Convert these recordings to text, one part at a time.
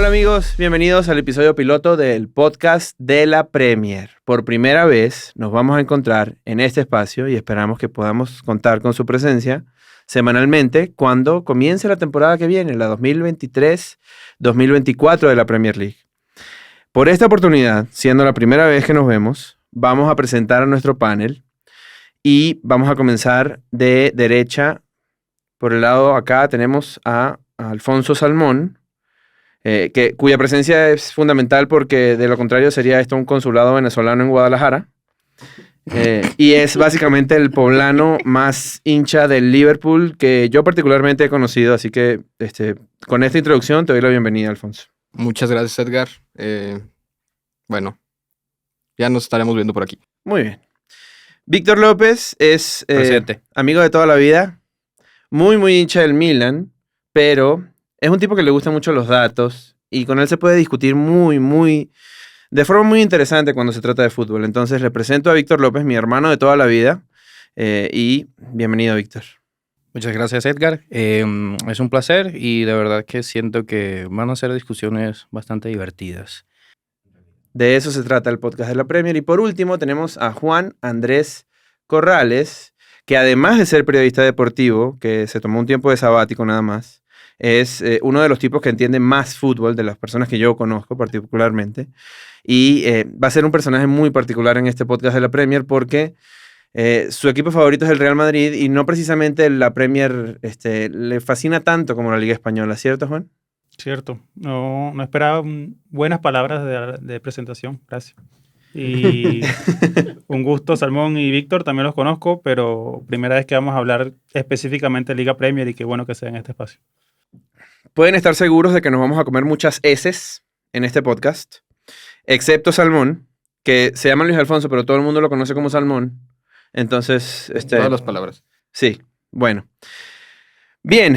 Hola amigos, bienvenidos al episodio piloto del podcast de la Premier. Por primera vez nos vamos a encontrar en este espacio y esperamos que podamos contar con su presencia semanalmente cuando comience la temporada que viene, la 2023-2024 de la Premier League. Por esta oportunidad, siendo la primera vez que nos vemos, vamos a presentar a nuestro panel y vamos a comenzar de derecha. Por el lado acá tenemos a Alfonso Salmón, cuya presencia es fundamental porque de lo contrario sería esto un consulado venezolano en Guadalajara. Y es básicamente el poblano más hincha del Liverpool que yo particularmente he conocido, así que con esta introducción te doy la bienvenida, Alfonso. Muchas gracias, Edgar. Bueno, ya nos estaremos viendo por aquí. Muy bien. Víctor López es Presente. amigo de toda la vida, muy hincha del Milan, pero es un tipo que le gustan mucho los datos y con él se puede discutir de forma muy interesante cuando se trata de fútbol. Entonces le presento a Víctor López, mi hermano de toda la vida, y bienvenido, Víctor. Muchas gracias, Edgar. Es un placer y de verdad que siento que van a ser discusiones bastante divertidas. De eso se trata el podcast de la Premier. Y por último tenemos a Juan Andrés Corrales, que además de ser periodista deportivo, que se tomó un tiempo de sabático nada más, es uno de los tipos que entiende más fútbol de las personas que yo conozco particularmente. Y va a ser un personaje muy particular en este podcast de la Premier porque su equipo favorito es el Real Madrid y no precisamente la Premier le fascina tanto como la Liga Española, ¿cierto, Juan? Cierto, no esperaba buenas palabras de presentación, gracias. Y un gusto, Salmón y Víctor, también los conozco, pero primera vez que vamos a hablar específicamente de Liga Premier y qué bueno que sea en este espacio. Pueden estar seguros de que nos vamos a comer muchas heces en este podcast, excepto Salmón, que se llama Luis Alfonso, pero todo el mundo lo conoce como Salmón. Entonces, Todas las palabras. Sí, bueno. Bien,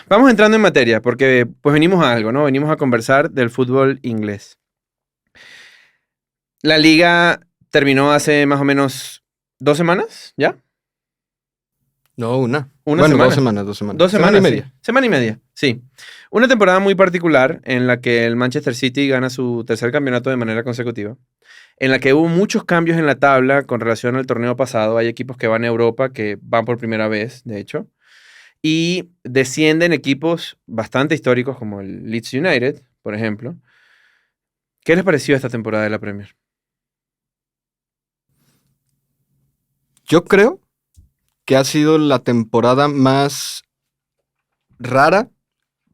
vamos entrando en materia, porque pues venimos a algo, ¿no? Venimos a conversar del fútbol inglés. La liga terminó hace más o menos 2 semanas, ¿ya? No, una. Una bueno, semana. 2 semanas. 2 semanas Semana y media. Sí. Semana y media, sí. Una temporada muy particular en la que el Manchester City gana su tercer campeonato de manera consecutiva, en la que hubo muchos cambios en la tabla con relación al torneo pasado. Hay equipos que van a Europa, que van por primera vez, de hecho, y descienden equipos bastante históricos como el Leeds United, por ejemplo. ¿Qué les pareció esta temporada de la Premier? Yo creo que ha sido la temporada más rara,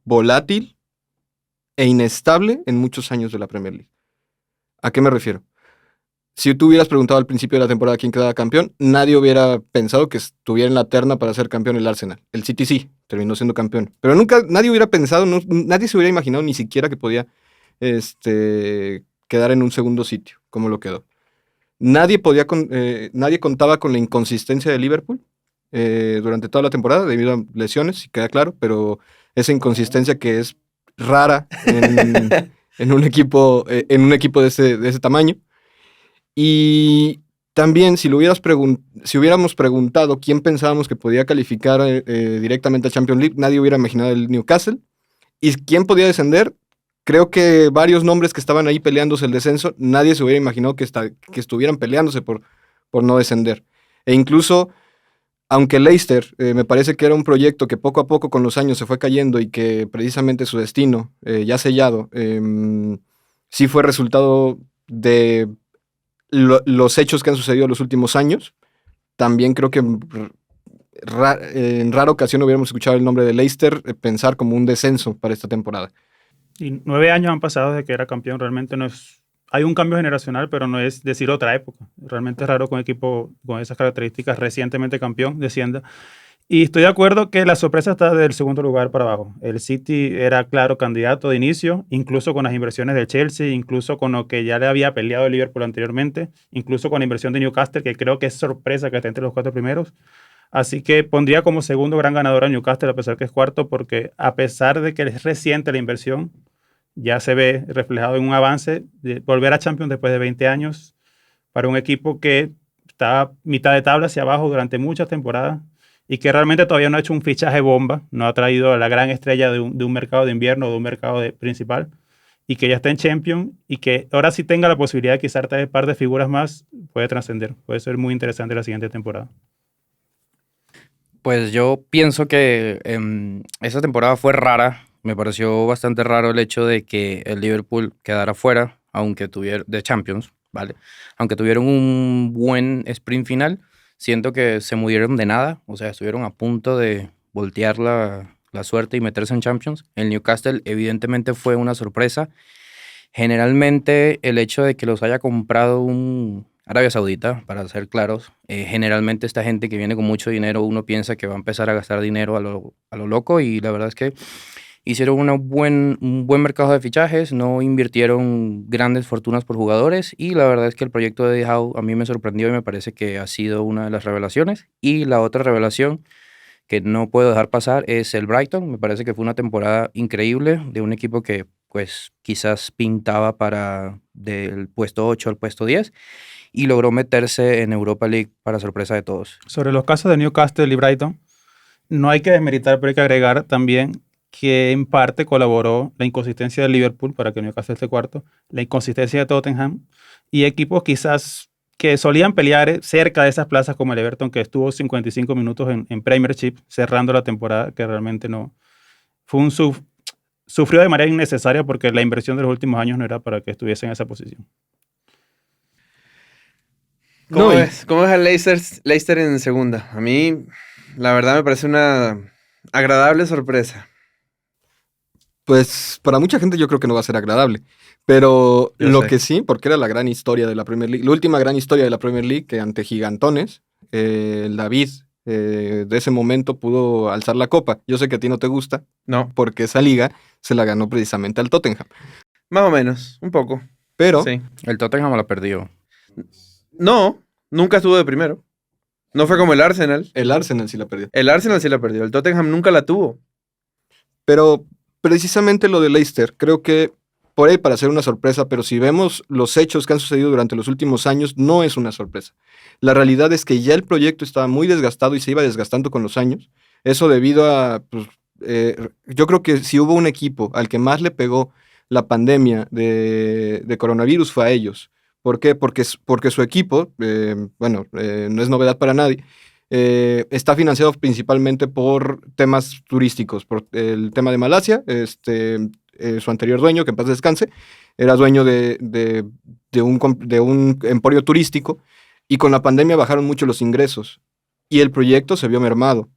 volátil e inestable en muchos años de la Premier League. ¿A qué me refiero? Si tú hubieras preguntado al principio de la temporada quién quedaba campeón, nadie hubiera pensado que estuviera en la terna para ser campeón el Arsenal. El City sí, terminó siendo campeón. Pero nadie hubiera pensado, nadie se hubiera imaginado ni siquiera que podía quedar en un segundo sitio, como lo quedó. Nadie contaba con la inconsistencia de Liverpool durante toda la temporada debido a lesiones, si queda claro, pero esa inconsistencia que es rara en un equipo de ese tamaño. Y también si hubiéramos preguntado quién pensábamos que podía calificar directamente a Champions League, nadie hubiera imaginado el Newcastle. ¿Y quién podía descender? Creo que varios nombres que estaban ahí peleándose el descenso, nadie se hubiera imaginado que estuvieran peleándose por no descender. E incluso, aunque Leicester me parece que era un proyecto que poco a poco con los años se fue cayendo y que precisamente su destino ya sellado, sí fue resultado de los hechos que han sucedido en los últimos años. También creo que en rara ocasión hubiéramos escuchado el nombre de Leicester pensar como un descenso para esta temporada. Y 9 años han pasado desde que era campeón, realmente no es... Hay un cambio generacional, pero no es decir otra época. Realmente es raro que un equipo con esas características recientemente campeón descienda. Y estoy de acuerdo que la sorpresa está del segundo lugar para abajo. El City era claro candidato de inicio, incluso con las inversiones del Chelsea, incluso con lo que ya le había peleado el Liverpool anteriormente, incluso con la inversión de Newcastle, que creo que es sorpresa que esté entre los 4 primeros. Así que pondría como segundo gran ganador a Newcastle, a pesar que es cuarto, porque a pesar de que es reciente la inversión, ya se ve reflejado en un avance de volver a Champions después de 20 años para un equipo que está mitad de tabla hacia abajo durante muchas temporadas y que realmente todavía no ha hecho un fichaje bomba, no ha traído a la gran estrella de un mercado de invierno o de un mercado principal. y que ya está en Champions y que ahora sí tenga la posibilidad de quizás traer un par de figuras más, puede trascender. Puede ser muy interesante la siguiente temporada. Pues yo pienso que esa temporada fue rara. Me pareció bastante raro el hecho de que el Liverpool quedara fuera, aunque tuviera de Champions, ¿vale? Aunque tuvieron un buen sprint final, siento que se murieron de nada. O sea, estuvieron a punto de voltear la suerte y meterse en Champions. El Newcastle evidentemente fue una sorpresa. Generalmente el hecho de que los haya comprado un Arabia Saudita, para ser claros, generalmente esta gente que viene con mucho dinero, uno piensa que va a empezar a gastar dinero a lo loco, y la verdad es que hicieron un buen mercado de fichajes, no invirtieron grandes fortunas por jugadores, y la verdad es que el proyecto de Eddie Howe a mí me sorprendió y me parece que ha sido una de las revelaciones. Y la otra revelación que no puedo dejar pasar es el Brighton. Me parece que fue una temporada increíble de un equipo que pues quizás pintaba para del puesto 8 al puesto 10 y logró meterse en Europa League para sorpresa de todos. Sobre los casos de Newcastle y Brighton, no hay que desmeritar, pero hay que agregar también que en parte colaboró la inconsistencia de Liverpool para que Newcastle esté cuarto, la inconsistencia de Tottenham y equipos quizás que solían pelear cerca de esas plazas como el Everton, que estuvo 55 minutos en Premiership cerrando la temporada, que realmente no fue sufrió de manera innecesaria porque la inversión de los últimos años no era para que estuviese en esa posición. ¿Cómo ves? ¿Cómo ves al Leicester en segunda? A mí, la verdad, me parece una agradable sorpresa. Pues para mucha gente yo creo que no va a ser agradable. Pero Yo lo sé. que sí, porque era la gran historia de la Premier League, la última gran historia de la Premier League, que ante gigantones, el David de ese momento pudo alzar la copa. Yo sé que a ti no te gusta, No, porque esa liga se la ganó precisamente al Tottenham. más o menos, un poco. Pero Sí. El Tottenham la perdió. No, nunca estuvo de primero. No fue como el Arsenal. el Arsenal sí la perdió. El Arsenal sí la perdió. El Tottenham nunca la tuvo. Pero precisamente lo de Leicester, creo que por ahí para ser una sorpresa, pero si vemos los hechos que han sucedido durante los últimos años, no es una sorpresa. La realidad es que ya el proyecto estaba muy desgastado y se iba desgastando con los años. Eso debido a, pues, yo creo que si hubo un equipo al que más le pegó la pandemia de coronavirus fue a ellos. ¿Por qué? Porque su equipo, no es novedad para nadie, está financiado principalmente por temas turísticos, por el tema de Malasia. Su anterior dueño, que en paz descanse, era dueño de un emporio turístico, y con la pandemia bajaron mucho los ingresos y el proyecto se vio mermado.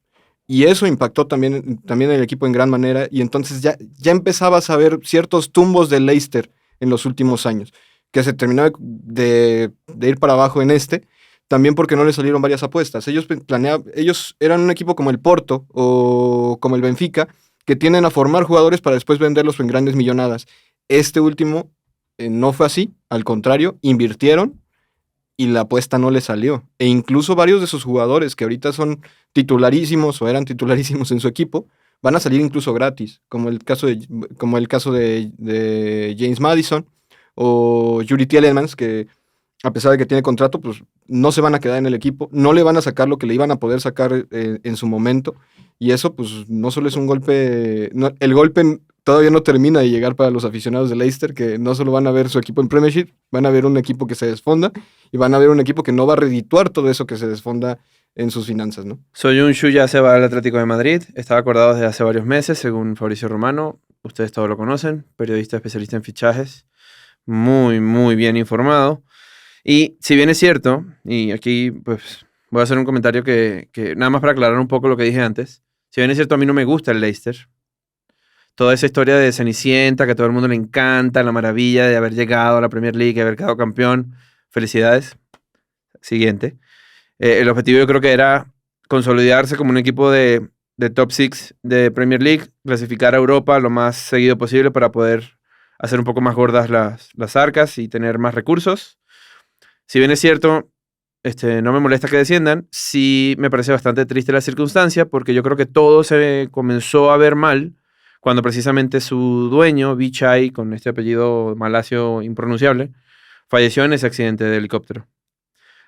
Y eso impactó también el equipo en gran manera, y entonces ya empezabas a ver ciertos tumbos de Leicester en los últimos años, que se terminó de ir para abajo también porque no le salieron varias apuestas. Ellos eran un equipo como el Porto o como el Benfica, que tienden a formar jugadores para después venderlos en grandes millonadas. Este último no fue así, al contrario, invirtieron y la apuesta no le salió. E incluso varios de sus jugadores que ahorita son titularísimos o eran titularísimos en su equipo, van a salir incluso gratis, como el caso de James Maddison o Yuri Tielemans, que a pesar de que tiene contrato, pues no se van a quedar en el equipo, no le van a sacar lo que le iban a poder sacar en su momento, y eso pues no solo es un golpe, el golpe todavía no termina de llegar para los aficionados de Leicester, que no solo van a ver su equipo en Premiership, van a ver un equipo que se desfonda, y van a ver un equipo que no va a redituar todo eso que se desfonda en sus finanzas, ¿no? Soyuncu ya se va al Atlético de Madrid. Estaba acordado desde hace varios meses, según Fabricio Romano. Ustedes todos lo conocen, periodista especialista en fichajes, muy, muy bien informado. Y si bien es cierto, y aquí pues voy a hacer un comentario que nada más para aclarar un poco lo que dije antes, si bien es cierto, a mí no me gusta el Leicester. Toda esa historia de Cenicienta, que a todo el mundo le encanta, la maravilla de haber llegado a la Premier League, haber quedado campeón. Felicidades. Siguiente. El objetivo yo creo que era consolidarse como un equipo de top 6 de Premier League, clasificar a Europa lo más seguido posible para poder hacer un poco más gordas las arcas y tener más recursos. Si bien es cierto, no me molesta que desciendan, sí me parece bastante triste la circunstancia, porque yo creo que todo se comenzó a ver mal cuando precisamente su dueño, Vichai, con este apellido malasio impronunciable, falleció en ese accidente de helicóptero.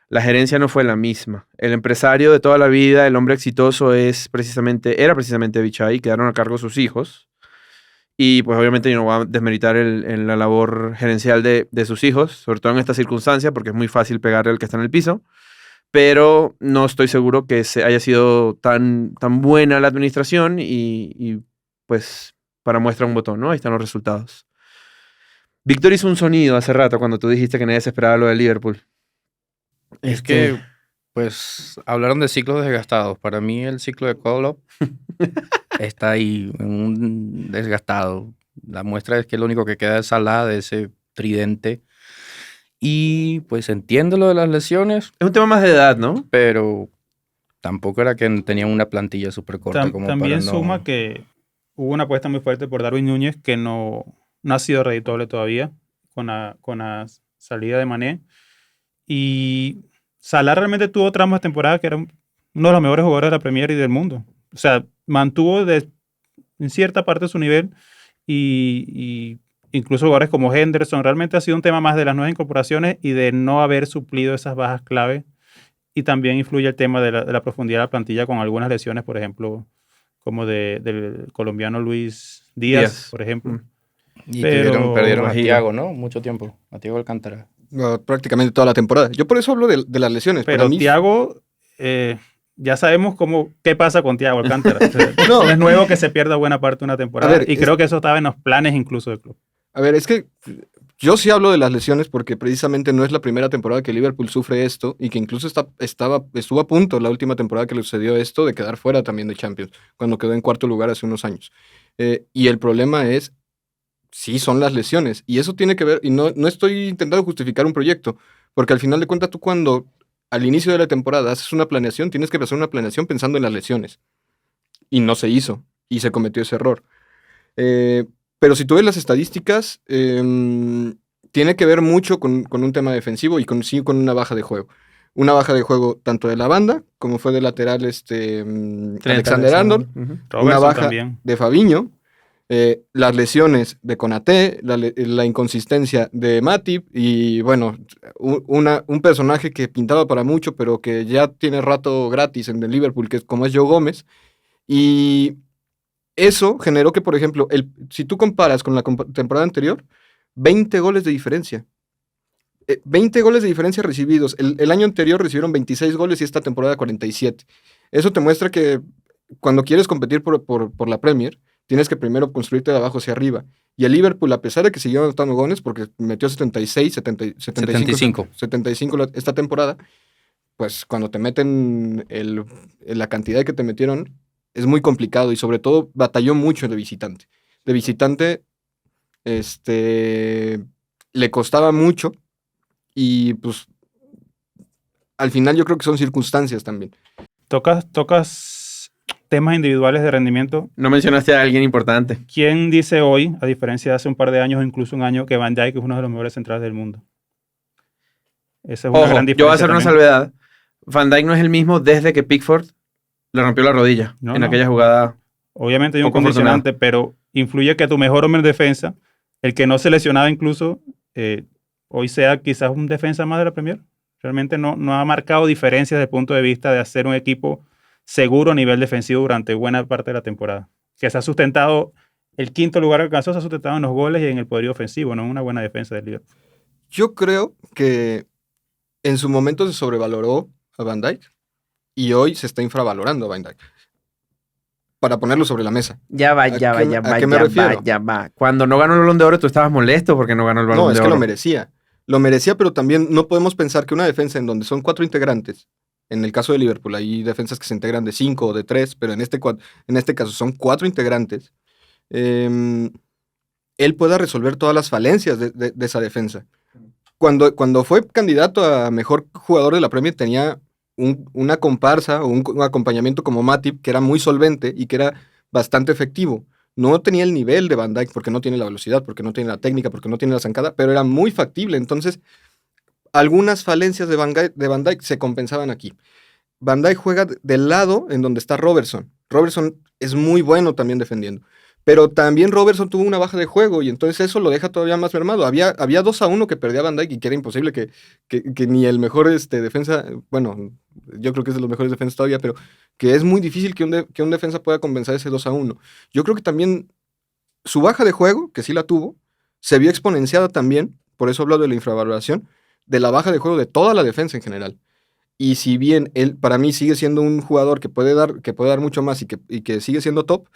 La gerencia no fue la misma. El empresario de toda la vida, el hombre exitoso, era precisamente Vichai, quedaron a cargo sus hijos. Y pues obviamente yo no voy a desmeritar la labor gerencial de sus hijos, sobre todo en esta circunstancia, porque es muy fácil pegarle al que está en el piso. Pero no estoy seguro que haya sido tan buena la administración y pues para muestra un botón, ¿no? Ahí están los resultados. Víctor hizo un sonido hace rato cuando tú dijiste que nadie se esperaba lo de Liverpool. Es que, pues, hablaron de ciclos desgastados. Para mí el ciclo de Klopp está ahí, en un desgastado. La muestra es que lo único que queda es Salah, de ese tridente. Y pues entiendo lo de las lesiones, Es un tema más de edad, ¿no? pero tampoco era que tenían una plantilla súper corta como También para no... suma que hubo una apuesta muy fuerte por Darwin Núñez que no ha sido redituable todavía con la salida de Mané. Y Salah realmente tuvo tramos de temporada que era uno de los mejores jugadores de la Premier y del mundo. O sea, mantuvo en cierta parte su nivel y incluso jugadores como Henderson. Realmente ha sido un tema más de las nuevas incorporaciones y de no haber suplido esas bajas clave. Y también influye el tema de la profundidad de la plantilla con algunas lesiones, por ejemplo, como del colombiano Luis Díaz, por ejemplo. Y Pero- perdieron a Imagino. Thiago, ¿no? Mucho tiempo. A Thiago Alcántara. Prácticamente toda la temporada. Yo por eso hablo de las lesiones. Pero Para mí, Thiago, ya sabemos qué pasa con Thiago Alcántara. O sea, No. no es nuevo que se pierda buena parte de una temporada. A ver, y creo que eso estaba en los planes incluso del club. a ver, es que yo sí hablo de las lesiones porque precisamente no es la primera temporada que Liverpool sufre esto y que incluso estuvo a punto la última temporada que le sucedió esto de quedar fuera también de Champions, cuando quedó en cuarto lugar hace unos años. Y el problema es, sí, son las lesiones. Y eso tiene que ver, y no estoy intentando justificar un proyecto, porque al final de cuentas tú cuando al inicio de la temporada haces una planeación, tienes que hacer una planeación pensando en las lesiones. Y no se hizo, y se cometió ese error. Pero si tú ves las estadísticas, tiene que ver mucho con un tema defensivo y sí con una baja de juego. Una baja de juego tanto de la banda, como fue de lateral Alexander-Arnold, Ujú. una Robertson baja también. de Fabinho, las lesiones de Konaté, la inconsistencia de Matip y bueno, un personaje que pintaba para mucho, pero que ya tiene rato gratis en el Liverpool, como es Joe Gómez. Y eso generó que, por ejemplo, si tú comparas con la temporada anterior, 20 goles de diferencia. 20 goles de diferencia recibidos. El año anterior recibieron 26 goles y esta temporada 47. Eso te muestra que cuando quieres competir por la Premier, tienes que primero construirte de abajo hacia arriba. Y el Liverpool, a pesar de que siguió anotando goles, porque metió 76, 75 esta temporada, pues cuando te meten la cantidad que te metieron, es muy complicado y sobre todo batalló mucho de visitante. De visitante, le costaba mucho y pues al final yo creo que son circunstancias también. Tocas temas individuales de rendimiento. No mencionaste a alguien importante. ¿Quién dice hoy, a diferencia de hace un par de años o incluso un año, que Van Dijk es uno de los mejores centrales del mundo? Esa es una Ojo, gran diferencia. yo voy a hacer una también. salvedad. Van Dijk no es el mismo desde que Pickford le rompió la rodilla No, en no. aquella jugada. Obviamente hay un Poco condicionante, pero influye que tu mejor hombre en defensa, el que no se lesionaba incluso, hoy sea quizás un defensa más de la Premier. Realmente no ha marcado diferencias desde el punto de vista de hacer un equipo seguro a nivel defensivo durante buena parte de la temporada. Que se ha sustentado, el quinto lugar que alcanzó se ha sustentado en los goles y en el poderío ofensivo, no en una buena defensa del Liverpool. Yo creo que en su momento se sobrevaloró a Van Dijk y hoy se está infravalorando a Van Dijk. Para ponerlo sobre la mesa. Ya va, ¿A qué me refiero? ya va. Cuando no ganó el Balón de Oro, tú estabas molesto porque no ganó el Balón No, de es Oro. que lo merecía. Lo merecía, pero también no podemos pensar que una defensa en donde son 4 integrantes, en el caso de Liverpool, hay defensas que se integran de 5 o de 3, pero en este caso son 4 integrantes, él pueda resolver todas las falencias de esa defensa. Cuando fue candidato a mejor jugador de la Premier tenía una comparsa o un acompañamiento como Matip que era muy solvente y que era bastante efectivo. No tenía el nivel de Van Dijk porque no tiene la velocidad, porque no tiene la técnica, porque no tiene la zancada, pero era muy factible. Entonces, algunas falencias de Van Dijk se compensaban aquí. Van Dijk juega del lado en donde está Robertson. Robertson es muy bueno también defendiendo. Pero también Robertson tuvo una baja de juego y entonces eso lo deja todavía más mermado. Había 2-1 que perdía Van Dijk y que era imposible que ni el mejor defensa, bueno, yo creo que es de los mejores defensas todavía, pero que es muy difícil que un defensa pueda compensar ese 2-1. Yo creo que también su baja de juego, que sí la tuvo, se vio exponenciada también, por eso hablo de la infravaloración, de la baja de juego de toda la defensa en general. Y si bien él, para mí, sigue siendo un jugador que puede dar mucho más y que sigue siendo top,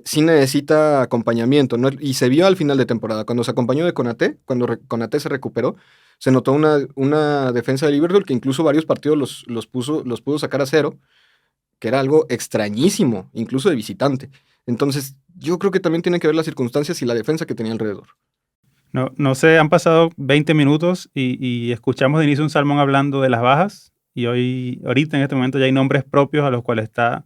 sí necesita acompañamiento, ¿no? Y se vio al final de temporada, cuando se acompañó de Konaté, cuando Konaté se recuperó, se notó una defensa de Liverpool que incluso varios partidos los pudo sacar a cero, que era algo extrañísimo, incluso de visitante. Entonces, yo creo que también tiene que ver las circunstancias y la defensa que tenía alrededor. No sé, han pasado 20 minutos y escuchamos de inicio un Salmón hablando de las bajas y ahorita en este momento ya hay nombres propios a los cuales está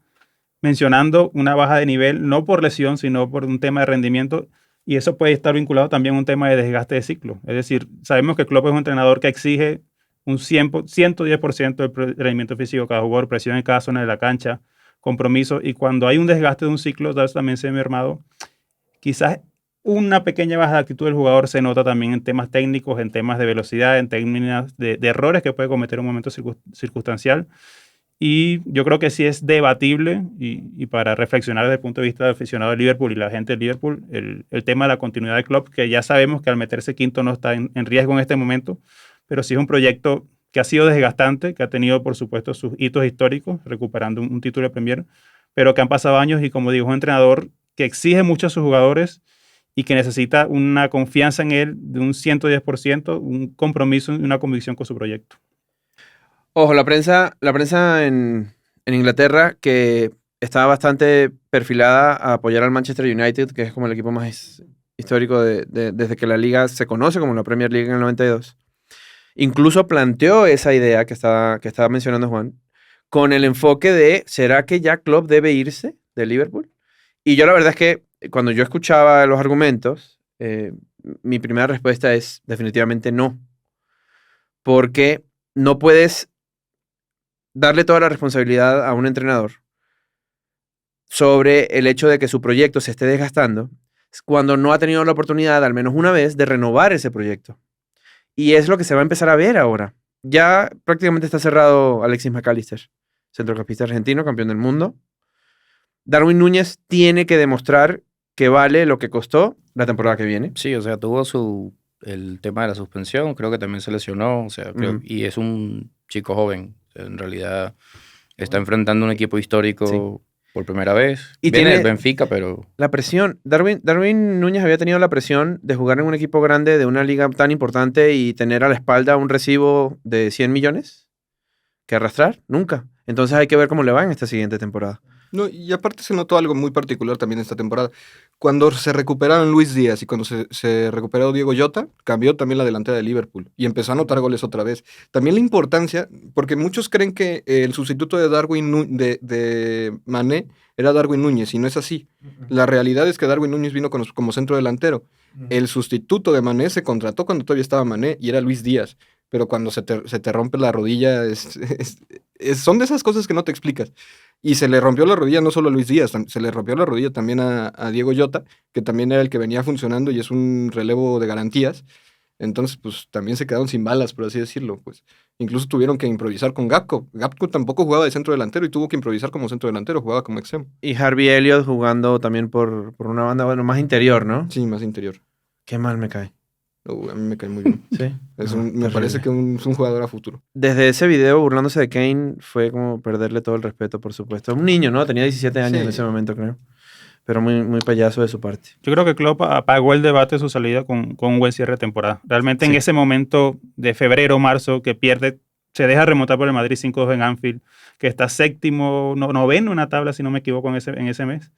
mencionando una baja de nivel, no por lesión, sino por un tema de rendimiento, y eso puede estar vinculado también a un tema de desgaste de ciclo. Es decir, sabemos que Klopp es un entrenador que exige un 110% del rendimiento físico de cada jugador, presión en cada zona de la cancha, compromiso, y cuando hay un desgaste de un ciclo, también se ve mermado. Quizás una pequeña baja de actitud del jugador se nota también en temas técnicos, en temas de velocidad, en términos de errores que puede cometer en un momento circunstancial. Y yo creo que sí es debatible y para reflexionar desde el punto de vista del aficionado de Liverpool y la gente de Liverpool, el tema de la continuidad de Klopp, que ya sabemos que al meterse quinto no está en riesgo en este momento, pero sí es un proyecto que ha sido desgastante, que ha tenido, por supuesto, sus hitos históricos, recuperando un título de Premier, pero que han pasado años y, como digo, un entrenador que exige mucho a sus jugadores y que necesita una confianza en él de un 110%, un compromiso y una convicción con su proyecto. Ojo, la prensa en Inglaterra, que estaba bastante perfilada a apoyar al Manchester United, que es como el equipo más histórico desde que la liga se conoce como la Premier League en el 92. Incluso planteó esa idea que estaba mencionando Juan, con el enfoque de, ¿será que ya Klopp debe irse de Liverpool? Y yo la verdad es que cuando yo escuchaba los argumentos, mi primera respuesta es definitivamente no. Porque no puedes darle toda la responsabilidad a un entrenador sobre el hecho de que su proyecto se esté desgastando cuando no ha tenido la oportunidad, al menos una vez, de renovar ese proyecto. Y es lo que se va a empezar a ver ahora. Ya prácticamente está cerrado Alexis McAllister, centrocampista argentino, campeón del mundo. Darwin Núñez tiene que demostrar que vale lo que costó la temporada que viene. Sí, o sea, tuvo el tema de la suspensión, creo que también se lesionó, o sea, y es un chico joven. En realidad está enfrentando un equipo histórico por primera vez. Y viene tiene el Benfica, pero... La presión. Darwin Núñez había tenido la presión de jugar en un equipo grande de una liga tan importante y tener a la espalda un recibo de 100 millones que arrastrar. Nunca. Entonces hay que ver cómo le va en esta siguiente temporada. No, y aparte se notó algo muy particular también esta temporada. Cuando se recuperaron Luis Díaz y cuando se recuperó Diego Jota, cambió también la delantera de Liverpool y empezó a anotar goles otra vez. También la importancia, porque muchos creen que el sustituto de Mané era Darwin Núñez y no es así. La realidad es que Darwin Núñez vino como centro delantero. El sustituto de Mané se contrató cuando todavía estaba Mané y era Luis Díaz. Pero cuando se te rompe la rodilla, son de esas cosas que no te explicas. Y se le rompió la rodilla no solo a Luis Díaz, se le rompió la rodilla también a Diego Jota, que también era el que venía funcionando y es un relevo de garantías. Entonces, pues también se quedaron sin balas, por así decirlo. Pues incluso tuvieron que improvisar con Gakpo. Gakpo tampoco jugaba de centro delantero y tuvo que improvisar como centro delantero, jugaba como extremo. Y Harvey Elliott jugando también por una banda, bueno, más interior, ¿no? Sí, más interior. Qué mal me cae. A mí me cae muy bien. Sí. Me parece que es un jugador a futuro. Desde ese video burlándose de Kane fue como perderle todo el respeto, por supuesto. Un niño, ¿no? Tenía 17 años en ese momento, creo. Pero muy, muy payaso de su parte. Yo creo que Klopp apagó el debate de su salida con un buen cierre de temporada. Realmente en ese momento de febrero, marzo, que pierde, se deja remontar por el Madrid 5-2 en Anfield, que está séptimo, noveno en la tabla, si no me equivoco, en ese mes.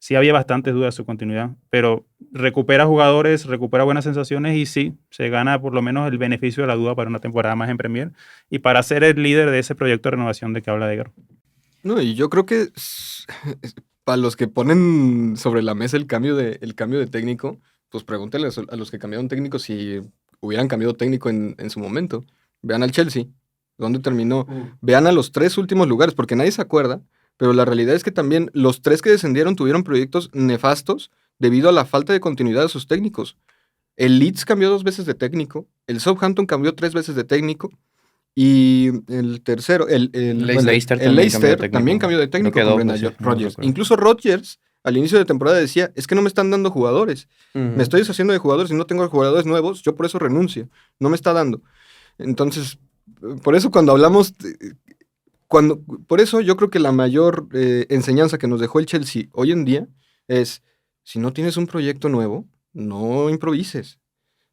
Sí había bastantes dudas de su continuidad, pero recupera jugadores, recupera buenas sensaciones y sí, se gana por lo menos el beneficio de la duda para una temporada más en Premier y para ser el líder de ese proyecto de renovación de que habla Edgar. No, y yo creo que para los que ponen sobre la mesa el cambio de técnico, pues pregúntenle a los que cambiaron técnico si hubieran cambiado técnico en su momento. Vean al Chelsea, ¿dónde terminó? Vean a los 3 últimos lugares, porque nadie se acuerda. Pero la realidad es que también los 3 que descendieron tuvieron proyectos nefastos debido a la falta de continuidad de sus técnicos. El Leeds cambió 2 veces de técnico, el Southampton cambió 3 veces de técnico y el tercero, el Leicester también cambió de técnico con Brendan Rodgers. Incluso Rodgers al inicio de temporada decía, es que no me están dando jugadores. Me estoy deshaciendo de jugadores y no tengo jugadores nuevos, yo por eso renuncio. No me está dando. Entonces, por eso cuando hablamos... por eso yo creo que la mayor enseñanza que nos dejó el Chelsea hoy en día es, si no tienes un proyecto nuevo, no improvises.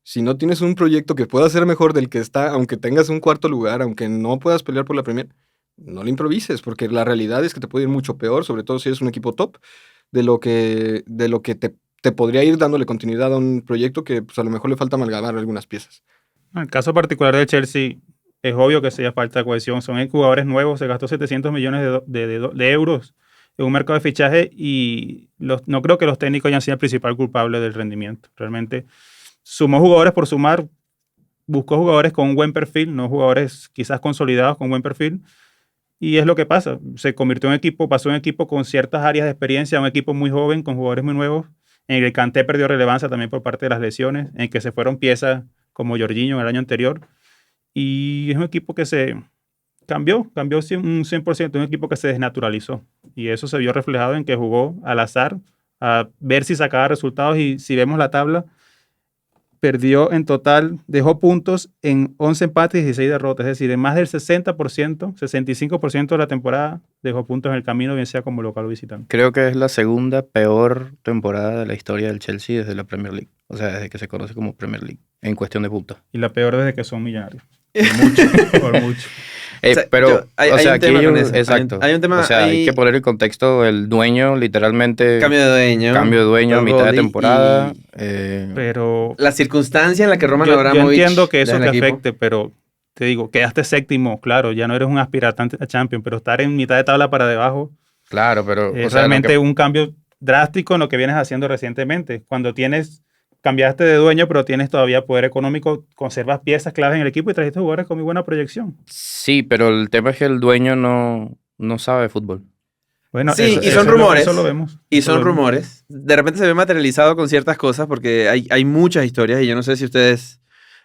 Si no tienes un proyecto que pueda ser mejor del que está, aunque tengas un cuarto lugar, aunque no puedas pelear por la Premier, no lo improvises, porque la realidad es que te puede ir mucho peor, sobre todo si eres un equipo top, de lo que te podría ir dándole continuidad a un proyecto que pues, a lo mejor le falta amalgamar algunas piezas. En el caso particular del Chelsea, es obvio que se haya falta de cohesión. Son jugadores nuevos, se gastó 700 millones de euros en un mercado de fichaje y no creo que los técnicos hayan sido el principal culpable del rendimiento. Realmente sumó jugadores por sumar, buscó jugadores con un buen perfil, no jugadores quizás consolidados con buen perfil. Y es lo que pasa. Se convirtió en equipo, pasó en equipo con ciertas áreas de experiencia, un equipo muy joven, con jugadores muy nuevos, en el que Kanté perdió relevancia también por parte de las lesiones, en el que se fueron piezas como Jorginho en el año anterior. Y es un equipo que se cambió un 100%, un equipo que se desnaturalizó. Y eso se vio reflejado en que jugó al azar, a ver si sacaba resultados. Y si vemos la tabla, perdió en total, dejó puntos en 11 empates y 16 derrotas. Es decir, en más del 60%, 65% de la temporada dejó puntos en el camino, bien sea como local o visitante. Creo que es la segunda peor temporada de la historia del Chelsea desde la Premier League. O sea, desde que se conoce como Premier League, en cuestión de puntos. Y la peor desde que son millonarios. Por mucho, por mucho. Pero, hay o sea, un aquí tema con eso. exacto. Hay un tema o sea, hay ahí- que poner en contexto el dueño, literalmente. Cambio de dueño. Cambio de dueño a Todd mitad de Bowley, temporada. y Pero la circunstancia en la que Roman yo Abramovich entiendo que eso deja te el equipo. afecte, pero te digo, quedaste séptimo, claro, ya no eres un aspirante a Champions, pero estar en mitad de tabla para debajo Claro, pero. es o sea, realmente un cambio drástico en lo que vienes haciendo recientemente. Cuando cambiaste de dueño, pero tienes todavía poder económico, conservas piezas claves en el equipo y trajiste jugadores con muy buena proyección. Sí, pero el tema es que el dueño no sabe de fútbol. Bueno, Sí, y son rumores. Eso lo vemos. Y Eso son lo vemos. rumores. De repente se ve materializado con ciertas cosas porque hay muchas historias y yo no sé si ustedes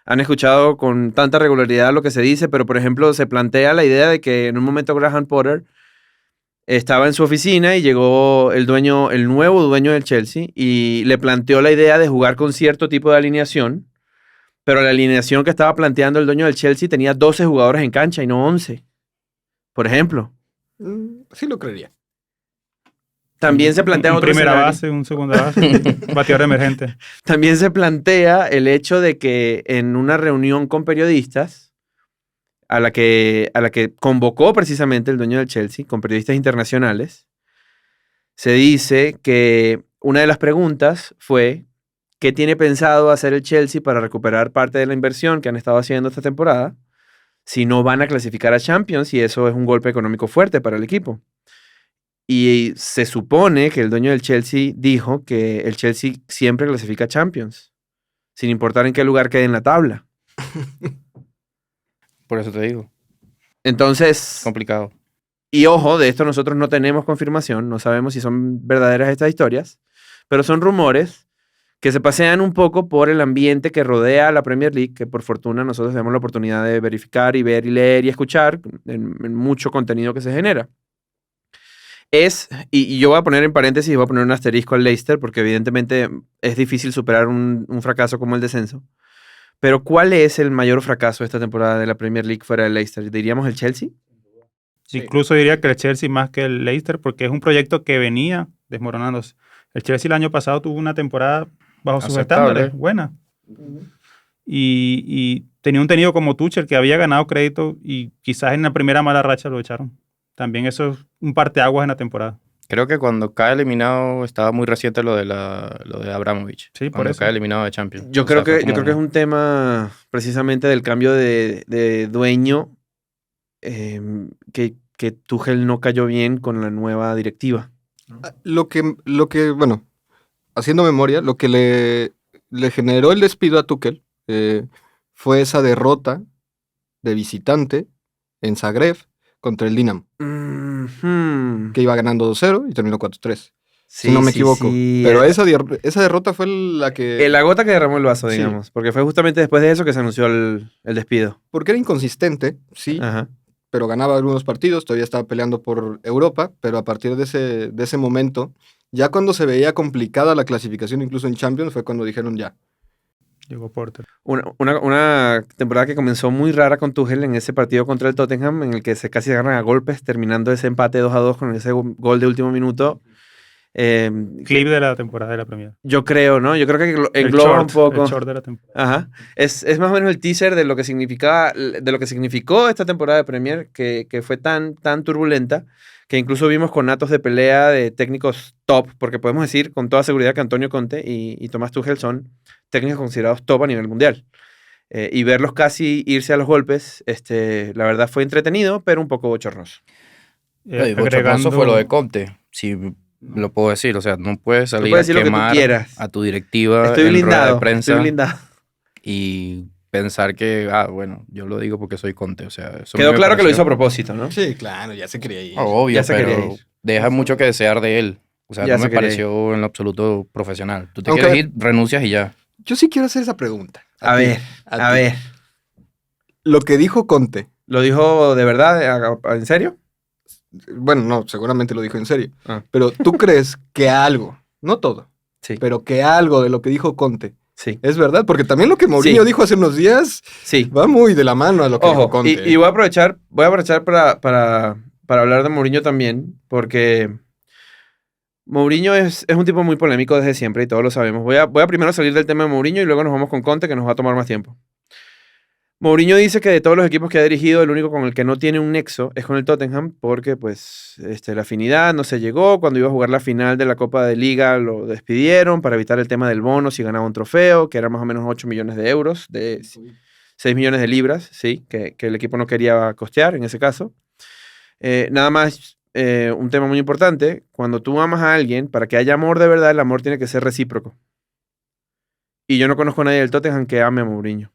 han escuchado con tanta regularidad lo que se dice, pero por ejemplo se plantea la idea de que en un momento Graham Potter estaba en su oficina y llegó el nuevo dueño del Chelsea y le planteó la idea de jugar con cierto tipo de alineación, pero la alineación que estaba planteando el dueño del Chelsea tenía 12 jugadores en cancha y no 11, por ejemplo. Sí lo creería. También se plantea un otro primera escenario. base, un segunda base, un bateador emergente. También se plantea el hecho de que en una reunión con periodistas, a la que convocó precisamente el dueño del Chelsea, con periodistas internacionales, se dice que una de las preguntas fue ¿qué tiene pensado hacer el Chelsea para recuperar parte de la inversión que han estado haciendo esta temporada si no van a clasificar a Champions? Y eso es un golpe económico fuerte para el equipo. Y se supone que el dueño del Chelsea dijo que el Chelsea siempre clasifica a Champions, sin importar en qué lugar quede en la tabla. Por eso te digo. Entonces, Complicado. y ojo, de esto nosotros no tenemos confirmación, no sabemos si son verdaderas estas historias, pero son rumores que se pasean un poco por el ambiente que rodea a la Premier League, que por fortuna nosotros tenemos la oportunidad de verificar y ver y leer y escuchar en mucho contenido que se genera. Y yo voy a poner en paréntesis, voy a poner un asterisco al Leicester, porque evidentemente es difícil superar un fracaso como el descenso. Pero ¿cuál es el mayor fracaso de esta temporada de la Premier League fuera del Leicester? ¿Diríamos el Chelsea? Sí. Incluso diría que el Chelsea más que el Leicester, porque es un proyecto que venía desmoronándose. El Chelsea el año pasado tuvo una temporada bajo sus Aceptable. estándares, buena. Y tenía un técnico como Tuchel que había ganado crédito y quizás en la primera mala racha lo echaron. También eso es un parteaguas en la temporada. Creo que cuando cae eliminado estaba muy reciente lo de Abramovich. Sí, por cuando eso. cae eliminado de Champions. Yo O creo sea, fue que como- es un tema precisamente del cambio de dueño, que Tuchel no cayó bien con la nueva directiva. Lo que, bueno, haciendo memoria, lo que le generó el despido a Tuchel fue esa derrota de visitante en Zagreb contra el Dinamo, que iba ganando 2-0 y terminó 4-3, si no me equivoco. Pero esa derrota fue la que... La gota que derramó el vaso, Sí. digamos, porque fue justamente después de eso que se anunció el despido. Porque era inconsistente, sí, Ajá. pero ganaba algunos partidos, todavía estaba peleando por Europa, pero a partir de ese momento Ya cuando se veía complicada la clasificación, incluso en Champions, fue cuando dijeron ya. Llegó Porter. Una temporada que comenzó muy rara con Tuchel en ese partido contra el Tottenham, en el que casi se agarran a golpes, terminando ese empate 2-2 con ese gol de último minuto. Clip de la temporada de la Premier. Yo creo, ¿no? Yo creo que El engloba un short, poco. el short de la temporada. Ajá. Es más o menos el teaser de lo que significó esta temporada de Premier, que fue tan turbulenta, que incluso vimos conatos de pelea de técnicos top, porque podemos decir con toda seguridad que Antonio Conte y Tomás Tuchel son técnicos considerados top a nivel mundial. Y verlos casi irse a los golpes, la verdad fue entretenido, pero un poco bochornoso. Y bochornoso fue lo de Conte, si lo puedo decir. O sea, no puedes salir puedes decir a lo que tú quemar quieras. a tu directiva Estoy en rueda blindado, de prensa estoy blindado. y pensar que, bueno, yo lo digo porque soy Conte. O sea, eso Quedó me claro que lo pareció- hizo a propósito, ¿no? Sí, claro, ya se quería ir. Obvio, Ya se quería pero ir. deja mucho que desear de él. O sea, Ya no se me quería pareció en lo absoluto profesional. Tú te Aunque- quieres ir, renuncias y ya. Yo sí quiero hacer esa pregunta. A ti, ver, a ti. ver. Lo que dijo Conte, ¿Lo dijo de verdad? ¿En serio? bueno, no, seguramente lo dijo en serio, Ah. pero ¿tú crees que algo, no todo, Sí, pero que algo de lo que dijo Conte sí, es verdad? Porque también lo que Mourinho Sí. dijo hace unos días sí. va muy de la mano a lo que dijo Ojo, Conte. y voy a aprovechar para hablar de Mourinho también, porque Mourinho es un tipo muy polémico desde siempre y todos lo sabemos. Voy a primero salir del tema de Mourinho y luego nos vamos con Conte, que nos va a tomar más tiempo. Mourinho dice que de todos los equipos que ha dirigido, el único con el que no tiene un nexo es con el Tottenham, porque pues la afinidad no se llegó. Cuando iba a jugar la final de la Copa de Liga lo despidieron para evitar el tema del bono si ganaba un trofeo, que era más o menos 8 millones de euros, de 6 millones de libras, sí, que el equipo no quería costear en ese caso. Nada más, un tema muy importante, cuando tú amas a alguien, para que haya amor de verdad, el amor tiene que ser recíproco. Y yo no conozco a nadie del Tottenham que ame a Mourinho.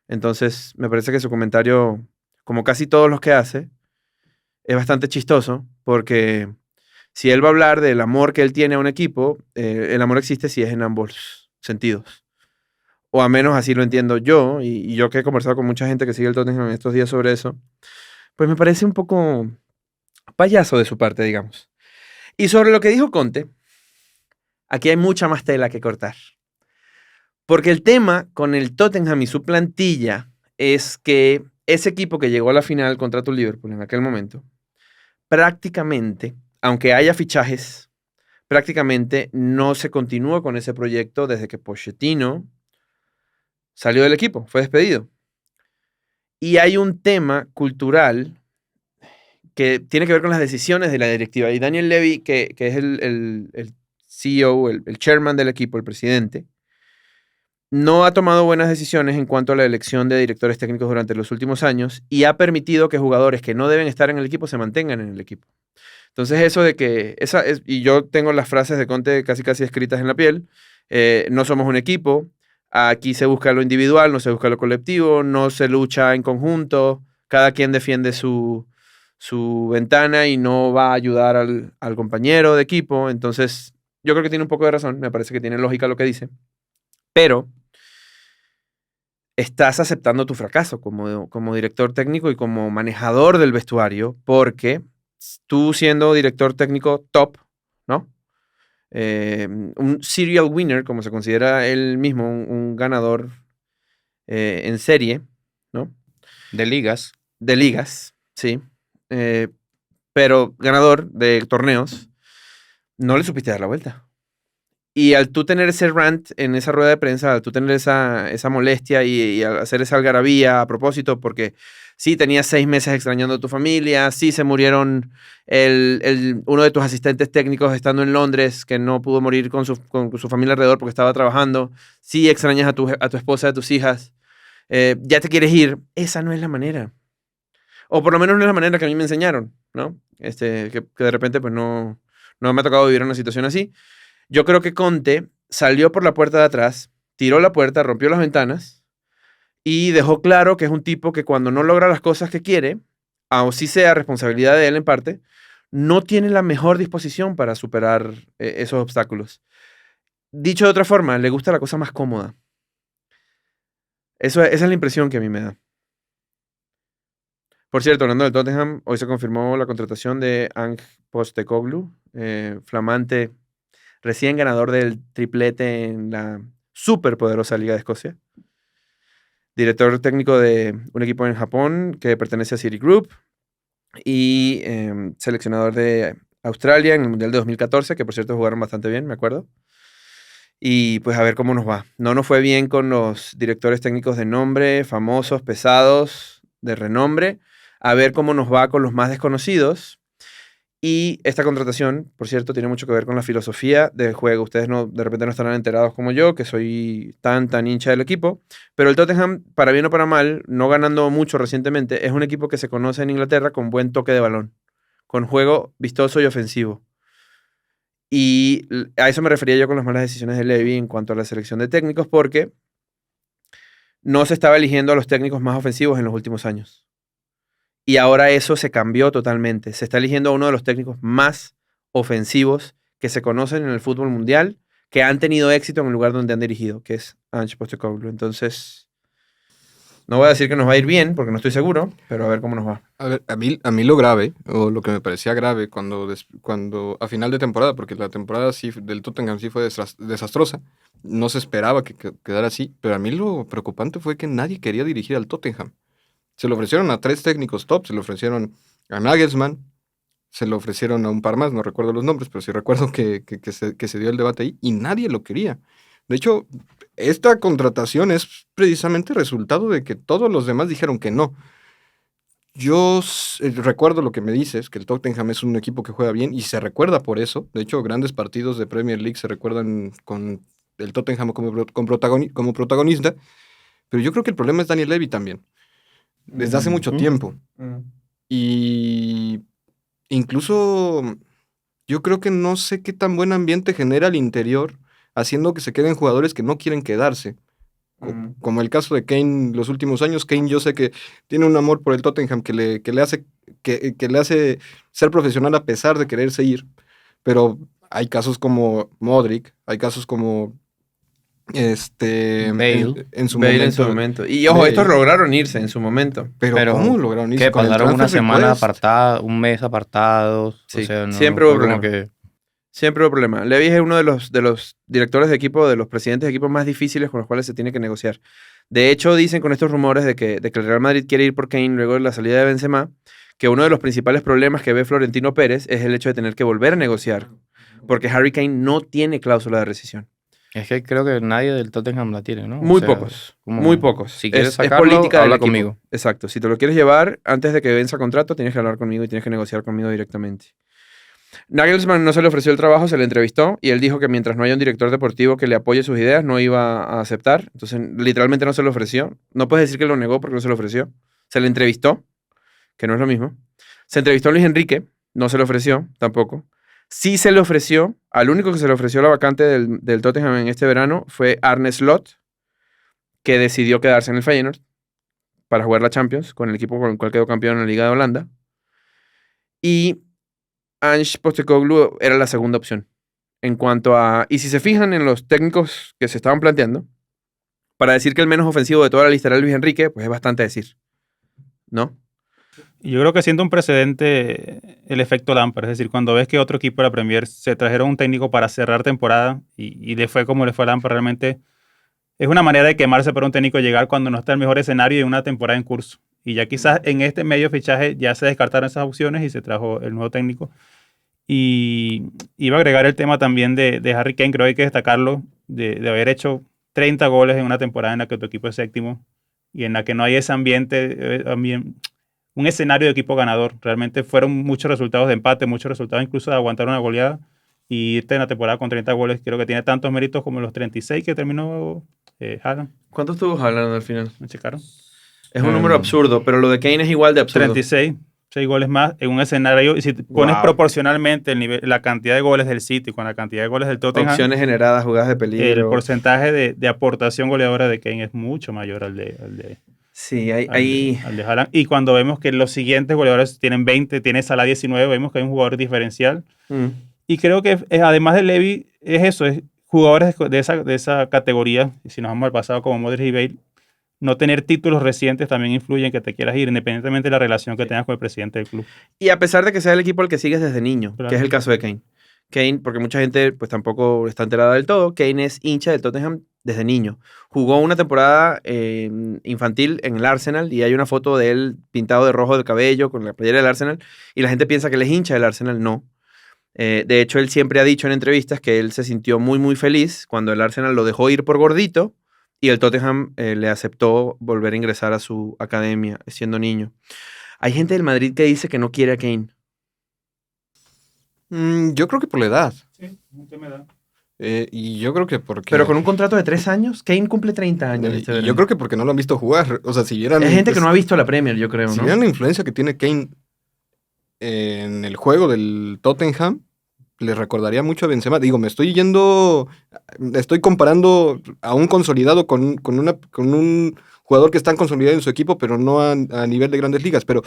Entonces, me parece que su comentario, como casi todos los que hace, es bastante chistoso, porque si él va a hablar del amor que él tiene a un equipo, el amor existe si es en ambos sentidos. O a menos así lo entiendo yo, y yo que he conversado con mucha gente que sigue el Tottenham en estos días sobre eso, pues me parece un poco payaso de su parte, digamos. Y sobre lo que dijo Conte, aquí hay mucha más tela que cortar. Porque el tema con el Tottenham y su plantilla es que ese equipo que llegó a la final contra tu Liverpool en aquel momento, prácticamente, aunque haya fichajes, prácticamente no se continúa con ese proyecto desde que Pochettino salió del equipo, fue despedido. Y hay un tema cultural que tiene que ver con las decisiones de la directiva. Y Daniel Levy, que es el CEO, el chairman del equipo, el presidente, no ha tomado buenas decisiones en cuanto a la elección de directores técnicos durante los últimos años y ha permitido que jugadores que no deben estar en el equipo se mantengan en el equipo. Entonces eso de que, y yo tengo las frases de Conte casi escritas en la piel, no somos un equipo, aquí se busca lo individual, no se busca lo colectivo, no se lucha en conjunto, cada quien defiende su ventana y no va a ayudar al compañero de equipo. Entonces yo creo que tiene un poco de razón, me parece que tiene lógica lo que dice. Pero estás aceptando tu fracaso como director técnico y como manejador del vestuario, porque tú siendo director técnico top, ¿no? Un serial winner, como se considera él mismo, un ganador en serie, ¿no? De ligas. De ligas, sí. Pero ganador de torneos, no le supiste dar la vuelta. Y al tú tener ese rant en esa rueda de prensa, al tú tener esa molestia y al hacer esa algarabía a propósito, porque sí, tenías 6 meses extrañando a tu familia, sí, se murieron uno de tus asistentes técnicos estando en Londres, que no pudo morir con su familia alrededor porque estaba trabajando, sí, extrañas a tu esposa, a tus hijas, ya te quieres ir. Esa no es la manera. O por lo menos no es la manera que a mí me enseñaron, ¿no? Que de repente pues no me ha tocado vivir una situación así. Yo creo que Conte salió por la puerta de atrás, tiró la puerta, rompió las ventanas y dejó claro que es un tipo que cuando no logra las cosas que quiere, aun si sea responsabilidad de él en parte, no tiene la mejor disposición para superar esos obstáculos. Dicho de otra forma, le gusta la cosa más cómoda. Esa es la impresión que a mí me da. Por cierto, hablando del Tottenham, hoy se confirmó la contratación de Ange Postecoglou, flamante, recién ganador del triplete en la superpoderosa Liga de Escocia. Director técnico de un equipo en Japón que pertenece a City Group y seleccionador de Australia en el Mundial de 2014, que por cierto jugaron bastante bien, me acuerdo. Y pues a ver cómo nos va. No nos fue bien con los directores técnicos de nombre, famosos, pesados, de renombre. A ver cómo nos va con los más desconocidos. Y esta contratación, por cierto, tiene mucho que ver con la filosofía del juego. Ustedes de repente no estarán enterados como yo, que soy tan hincha del equipo. Pero el Tottenham, para bien o para mal, no ganando mucho recientemente, es un equipo que se conoce en Inglaterra con buen toque de balón, con juego vistoso y ofensivo. Y a eso me refería yo con las malas decisiones de Levy en cuanto a la selección de técnicos, porque no se estaba eligiendo a los técnicos más ofensivos en los últimos años. Y ahora eso se cambió totalmente. Se está eligiendo a uno de los técnicos más ofensivos que se conocen en el fútbol mundial, que han tenido éxito en el lugar donde han dirigido, que es Ange Postecoglou. Entonces, no voy a decir que nos va a ir bien, porque no estoy seguro, pero a ver cómo nos va. A ver, a mí lo grave, o lo que me parecía grave cuando a final de temporada, porque la temporada sí, del Tottenham sí fue desastrosa, no se esperaba que quedara así, pero a mí lo preocupante fue que nadie quería dirigir al Tottenham. Se lo ofrecieron a 3 técnicos top, se lo ofrecieron a Nagelsmann, se lo ofrecieron a un par más, no recuerdo los nombres, pero sí recuerdo que se dio el debate ahí y nadie lo quería. De hecho, esta contratación es precisamente resultado de que todos los demás dijeron que no. Yo recuerdo lo que me dices, que el Tottenham es un equipo que juega bien y se recuerda por eso. De hecho, grandes partidos de Premier League se recuerdan con el Tottenham como protagonista. Pero yo creo que el problema es Daniel Levy también. Desde hace mucho tiempo. Y incluso yo creo que no sé qué tan buen ambiente genera al interior, haciendo que se queden jugadores que no quieren quedarse. Como el caso de Kane los últimos años. Kane, yo sé que tiene un amor por el Tottenham que le hace ser profesional a pesar de quererse ir. Pero hay casos como Modric, hay casos como Bale. en su Bale momento. en su momento. Y ojo, Bale. estos lograron irse en su momento. Pero ¿cómo lograron irse? Que Con el pasaron una transfer semana request. apartada, un mes apartados. Sí, O sea, no, siempre hubo fue como problema. que Siempre hubo problema. Levy es uno de los directores de equipo, de los presidentes de equipo más difíciles con los cuales se tiene que negociar. De hecho, dicen con estos rumores de que el Real Madrid quiere ir por Kane luego de la salida de Benzema, que uno de los principales problemas que ve Florentino Pérez es el hecho de tener que volver a negociar, porque Harry Kane no tiene cláusula de rescisión. Es que creo que nadie del Tottenham la tiene, ¿no? Muy O sea, pocos, como, muy pocos. Si quieres es sacarlo, política del habla equipo. conmigo. Exacto. Si te lo quieres llevar antes de que venza contrato, tienes que hablar conmigo y tienes que negociar conmigo directamente. Nagelsmann no se le ofreció el trabajo, se le entrevistó y él dijo que mientras no haya un director deportivo que le apoye sus ideas, no iba a aceptar. Entonces, literalmente no se lo ofreció. No puedes decir que lo negó porque no se lo ofreció. Se le entrevistó, que no es lo mismo. Se entrevistó a Luis Enrique, no se le ofreció tampoco. Sí se le ofreció, al único que se le ofreció la vacante del Tottenham en este verano fue Arne Slot, que decidió quedarse en el Feyenoord para jugar la Champions con el equipo con el cual quedó campeón en la Liga de Holanda. Y Ange Postecoglou era la segunda opción. En cuanto a... Y si se fijan en los técnicos que se estaban planteando, para decir que el menos ofensivo de toda la lista era Luis Enrique, pues es bastante decir. ¿No? Y yo creo que siento un precedente el efecto Lampard. Es decir, cuando ves que otro equipo de la Premier se trajeron un técnico para cerrar temporada y le fue como le fue a Lampard, realmente es una manera de quemarse para un técnico llegar cuando no está el mejor escenario de una temporada en curso. Y ya quizás en este medio fichaje ya se descartaron esas opciones y se trajo el nuevo técnico. Y iba a agregar el tema también de Harry Kane, creo que hay que destacarlo, de haber hecho 30 goles en una temporada en la que tu equipo es séptimo y en la que no hay ese ambiente, un escenario de equipo ganador. Realmente fueron muchos resultados de empate, muchos resultados incluso de aguantar una goleada y irte en la temporada con 30 goles, creo que tiene tantos méritos como los 36 que terminó Haaland. ¿Cuántos tuvo Haaland al final? ¿Me checaron? Es un número absurdo, pero lo de Kane es igual de absurdo. 36. 6 goles más en un escenario, y si pones proporcionalmente la cantidad de goles del City con la cantidad de goles del Tottenham, opciones generadas, jugadas de peligro, el porcentaje de aportación goleadora de Kane es mucho mayor al de sí, hay... al de Haaland. Y cuando vemos que los siguientes goleadores tienen 20, tiene Salah 19, vemos que hay un jugador diferencial. Y creo que además de Levy, es eso, es jugadores de esa categoría, y si nos vamos al pasado como Modric y Bale, no tener títulos recientes también influye en que te quieras ir, independientemente de la relación que tengas con el presidente del club. Y a pesar de que sea el equipo al que sigues desde niño, Claro. que es el caso de Kane. Kane, porque mucha gente pues tampoco está enterada del todo, Kane es hincha del Tottenham desde niño. Jugó una temporada infantil en el Arsenal y hay una foto de él pintado de rojo del cabello con la playera del Arsenal y la gente piensa que él es hincha del Arsenal. No. De hecho, él siempre ha dicho en entrevistas que él se sintió muy, muy feliz cuando el Arsenal lo dejó ir por gordito y el Tottenham le aceptó volver a ingresar a su academia siendo niño. Hay gente del Madrid que dice que no quiere a Kane. Yo creo que por la edad. Sí, un tema de edad. Y yo creo que porque... Pero con un contrato de 3 años, Kane cumple 30 años. y yo creo que porque no lo han visto jugar. O sea, si vieran... Hay gente que no ha visto la Premier, yo creo, Si ¿no? vieran la influencia que tiene Kane en el juego del Tottenham, les recordaría mucho a Benzema. Digo, estoy comparando a un consolidado con un jugador que está consolidado en su equipo, pero no a nivel de grandes ligas. Pero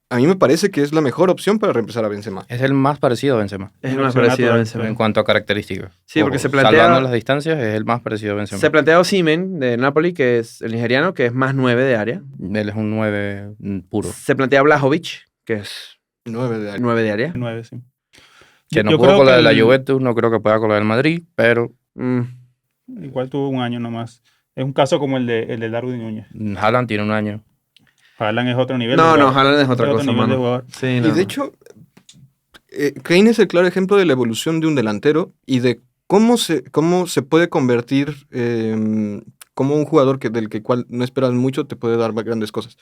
a mí me parece que es la mejor opción para reemplazar a Benzema. Es el más parecido a Benzema. Es Una más opción parecido a natural, Benzema. En cuanto a características. Sí, porque se plantea- Salvando las distancias, es el más parecido a Benzema. Se plantea Osimhen de Napoli, que es el nigeriano, que es más 9 de área. Él es un 9 puro. Se plantea Blajovic, que es 9 de años. 9 de área. 9, sí. Que no Yo pudo creo con la que de la el- Juventus, no creo que pueda con la del Madrid, pero Mm, Igual tuvo un año nomás. Es un caso como el de Darwin Núñez. Haaland tiene un año. Haaland es otro nivel. No, de no, jugador. Haaland es otra otro cosa, nivel de mano. jugador. Sí, Y no. de hecho, Kane es el claro ejemplo de la evolución de un delantero y de cómo se puede convertir como un jugador del cual no esperas mucho te puede dar grandes cosas.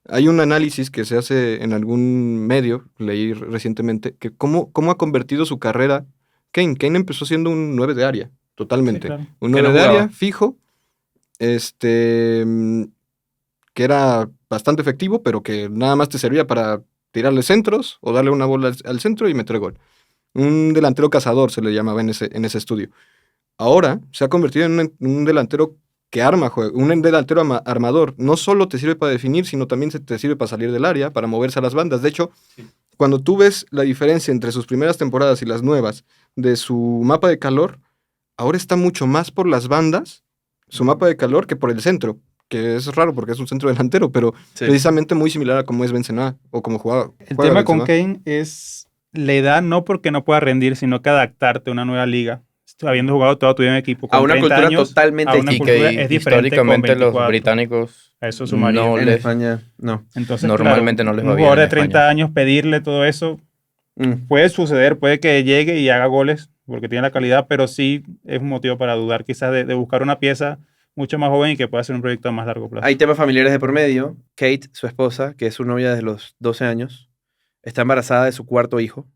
Hay un análisis que se hace en algún medio, leí recientemente, que cómo ha convertido su carrera Kane. Kane empezó siendo un 9 de área, totalmente. Sí, claro. Un Que 9 no de jugaba. área, fijo, que era bastante efectivo, pero que nada más te servía para tirarle centros o darle una bola al centro y meter gol. Un delantero cazador se le llamaba en ese estudio. Ahora se ha convertido en un delantero que arma juego, un delantero armador. No solo te sirve para definir, sino también te sirve para salir del área, para moverse a las bandas. De hecho, cuando tú ves la diferencia entre sus primeras temporadas y las nuevas de su mapa de calor, ahora está mucho más por las bandas, su mapa de calor, que por el centro, que es raro porque es un centro delantero, pero Sí. precisamente muy similar a cómo es Benzema o como jugaba. El juega tema con Benzema. Kane es la edad, no porque no pueda rendir, sino que adaptarte a una nueva liga. Habiendo jugado toda tu vida en equipo. A Con una 30 cultura años, totalmente a una distinta. Y cultura que es diferente históricamente con los 24. británicos A eso sumaría. no En les- España, no. Entonces, normalmente claro, no les va un bien jugador en de 30 España. años pedirle todo eso Mm. puede suceder, puede que llegue y haga goles porque tiene la calidad, pero sí es un motivo para dudar quizás de buscar una pieza mucho más joven y que pueda ser un proyecto a más largo plazo. Hay temas familiares de por medio. Kate, su esposa, que es su novia desde los 12 años, está embarazada de su 4.º hijo.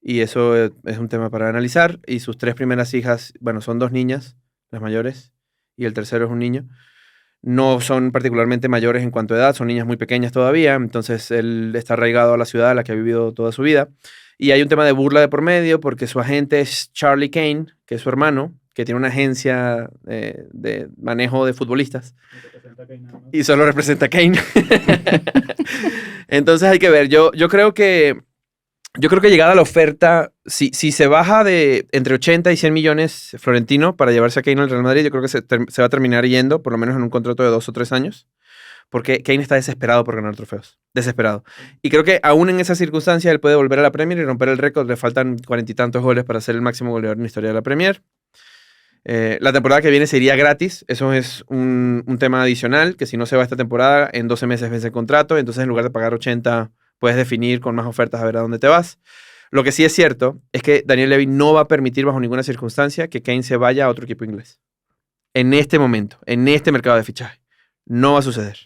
Y eso es un tema para analizar. Y sus 3 primeras hijas, bueno, son 2 niñas, las mayores, y el tercero es un niño. No son particularmente mayores en cuanto a edad, son niñas muy pequeñas todavía. Entonces él está arraigado a la ciudad a la que ha vivido toda su vida. Y hay un tema de burla de por medio porque su agente es Charlie Kane, que es su hermano, que tiene una agencia de manejo de futbolistas. Y solo representa a Kane. Entonces hay que ver. Yo creo que llegada la oferta, si se baja de entre 80 y 100 millones Florentino para llevarse a Kane al Real Madrid, yo creo que se va a terminar yendo, por lo menos en un contrato de 2 o 3 años, porque Kane está desesperado por ganar trofeos. Desesperado. Y creo que aún en esa circunstancia él puede volver a la Premier y romper el récord. Le faltan 40 y tantos goles para ser el máximo goleador en la historia de la Premier. La temporada que viene sería gratis. Eso es un tema adicional, que si no se va esta temporada, en 12 meses vence el contrato. Entonces, en lugar de pagar 80, puedes definir con más ofertas a ver a dónde te vas. Lo que sí es cierto es que Daniel Levy no va a permitir bajo ninguna circunstancia que Kane se vaya a otro equipo inglés. En este momento, en este mercado de fichaje. No va a suceder.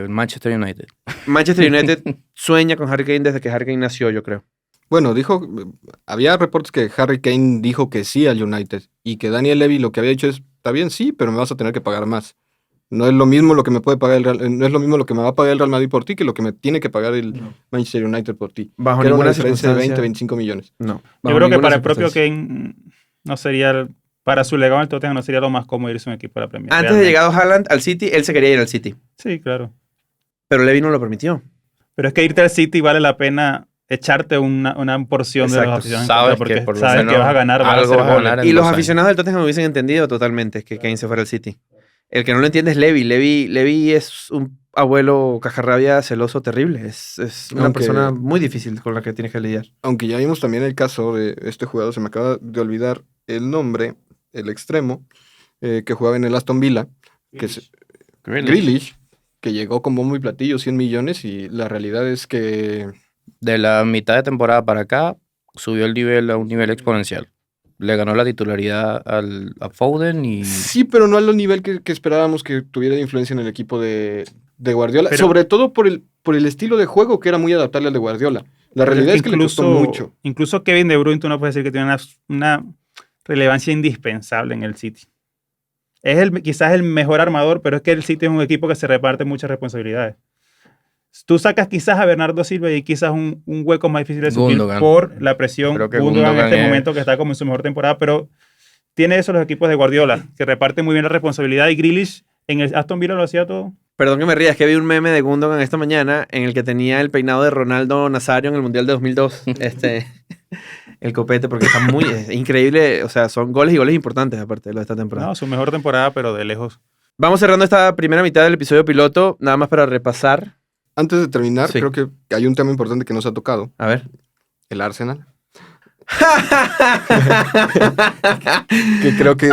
Manchester United. Manchester United sueña con Harry Kane desde que Harry Kane nació, yo creo. Bueno, había reportes que Harry Kane dijo que sí al United y que Daniel Levy lo que había dicho es, está bien, sí, pero me vas a tener que pagar más. No es lo mismo lo que me puede pagar no es lo mismo lo que me va a pagar el Real Madrid por ti que lo que me tiene que pagar el Manchester United por ti. Bajo Que era una ninguna diferencia de circunstancia. 25 millones. No. Yo creo que para el propio Kane no sería, para su legado en el Tottenham no sería lo más cómodo irse a un equipo de la Premier. Antes de realmente. llegado Haaland al City, él se quería ir al City. Sí, claro. Pero Levy no lo permitió. Pero es que irte al City vale la pena echarte una porción de Exacto. los aficionados. Sabes porque que por lo sabes que menos vas a ganar, vas a algo hacer vas a goles. ganar. Y en los 2 años. aficionados del Tottenham hubiesen entendido totalmente que Kane se fuera al City. El que no lo entiende es Levy. Levy es un abuelo cajarrabia celoso terrible. Es una Aunque- persona muy difícil con la que tienes que lidiar. Aunque ya vimos también el caso de este jugador, se me acaba de olvidar el nombre, el extremo, que jugaba en el Aston Villa, que es Grealish, que llegó con bombo y platillo, 100 millones, y la realidad es que De la mitad de temporada para acá, subió el nivel a un nivel exponencial. Le ganó la titularidad a Foden y... sí, pero no al nivel que esperábamos que tuviera influencia en el equipo de Guardiola, Pero- sobre todo por el estilo de juego que era muy adaptable al de Guardiola. La realidad es que le costó mucho. Incluso Kevin De Bruyne, tú no puedes decir que tiene una relevancia indispensable en el City. Es quizás el mejor armador, pero es que el City es un equipo que se reparte muchas responsabilidades. Tú sacas quizás a Bernardo Silva y quizás un hueco más difícil de suplir Gundogan. por la presión. Creo que Gundogan en Gundogan este es- momento que está como en su mejor temporada, pero tiene eso los equipos de Guardiola, que reparten muy bien la responsabilidad, y Grealish en el Aston Villa lo hacía todo. Perdón que me rías, que vi un meme de Gundogan esta mañana en el que tenía el peinado de Ronaldo Nazario en el Mundial de 2002. El copete, porque está muy es increíble. O sea, son goles y goles importantes aparte de lo de esta temporada. No, su mejor temporada, pero de lejos. Vamos cerrando esta primera mitad del episodio piloto, nada más para repasar. Antes de terminar, Sí. creo que hay un tema importante que nos ha tocado, A ver. el Arsenal. Que creo que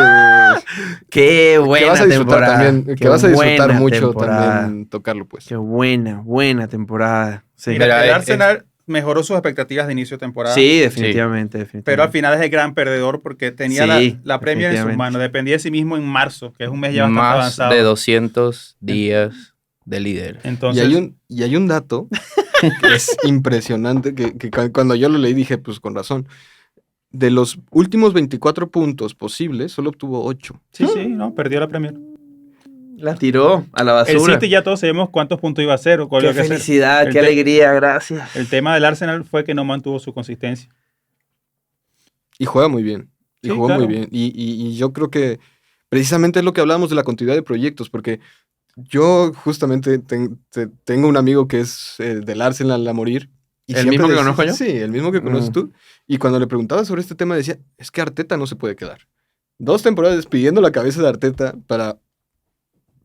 Qué buena que vas a disfrutar temporada. también, Qué que vas a disfrutar buena mucho temporada. también tocarlo, pues. Qué buena temporada. Sí, Mira, Mira, el es- Arsenal mejoró sus expectativas de inicio de temporada. sí, definitivamente. Pero al final es el gran perdedor porque tenía Sí, la Premier en sus definitivamente. manos. Dependía de sí mismo en marzo, que es un mes ya bastante Más avanzado. de 200 días de líder. Entonces, Y hay un dato que es impresionante, que cuando yo lo leí dije, pues con razón. De los últimos 24 puntos posibles, solo obtuvo 8. sí, no, perdió la Premier. La tiró a la El basura. City ya todos sabemos cuántos puntos iba a hacer o cuál Qué iba a hacer. felicidad, El qué te- alegría, gracias. El tema del Arsenal fue que no mantuvo su consistencia. Y juega muy bien. Y Sí, jugó claro. muy bien. Y yo creo que precisamente es lo que hablábamos de la continuidad de proyectos, porque yo justamente tengo un amigo que es del Arsenal a morir. Y ¿El siempre mismo que decía- conozco yo? Sí, el mismo que conoces Mm. tú. Y cuando le preguntaba sobre este tema decía, es que Arteta no se puede quedar. 2 temporadas despidiendo la cabeza de Arteta para...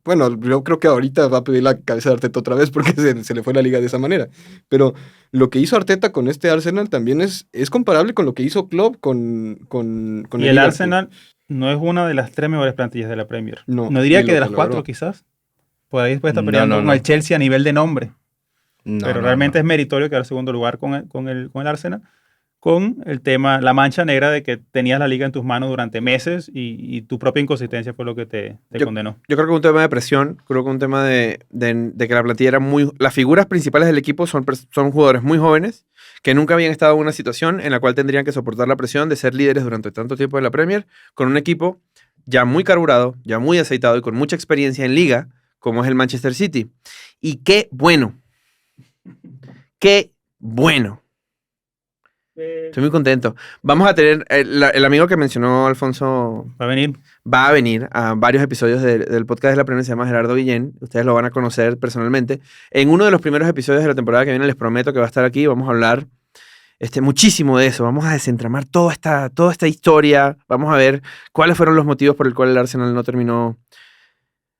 Bueno, yo creo que ahorita va a pedir la cabeza de Arteta otra vez porque se le fue la liga de esa manera. Pero lo que hizo Arteta con este Arsenal también es comparable con lo que hizo Klopp con Y el Liverpool. Arsenal no es una de las 3 mejores plantillas de la Premier. No, diría y que lo de las que 4 logró. quizás. Por ahí después está No, peleando no, con no. el Chelsea a nivel de nombre. No, Pero no, realmente no. es meritorio quedar segundo lugar con el Arsenal, con el tema, la mancha negra de que tenías la liga en tus manos durante meses y tu propia inconsistencia fue lo que te condenó. Yo creo que un tema de presión, creo que un tema de que la plantilla era muy... Las figuras principales del equipo son jugadores muy jóvenes que nunca habían estado en una situación en la cual tendrían que soportar la presión de ser líderes durante tanto tiempo de la Premier, con un equipo ya muy carburado, ya muy aceitado y con mucha experiencia en liga, como es el Manchester City. Y qué bueno. Qué bueno. Estoy muy contento. Vamos a tener, el amigo que mencionó Alfonso Va a venir. va a venir a varios episodios del podcast de la Premier, se llama Gerardo Guillén. Ustedes lo van a conocer personalmente. En uno de los primeros episodios de la temporada que viene, les prometo que va a estar aquí. Vamos a hablar muchísimo de eso. Vamos a desentramar toda esta historia. Vamos a ver cuáles fueron los motivos por el cual el Arsenal no terminó,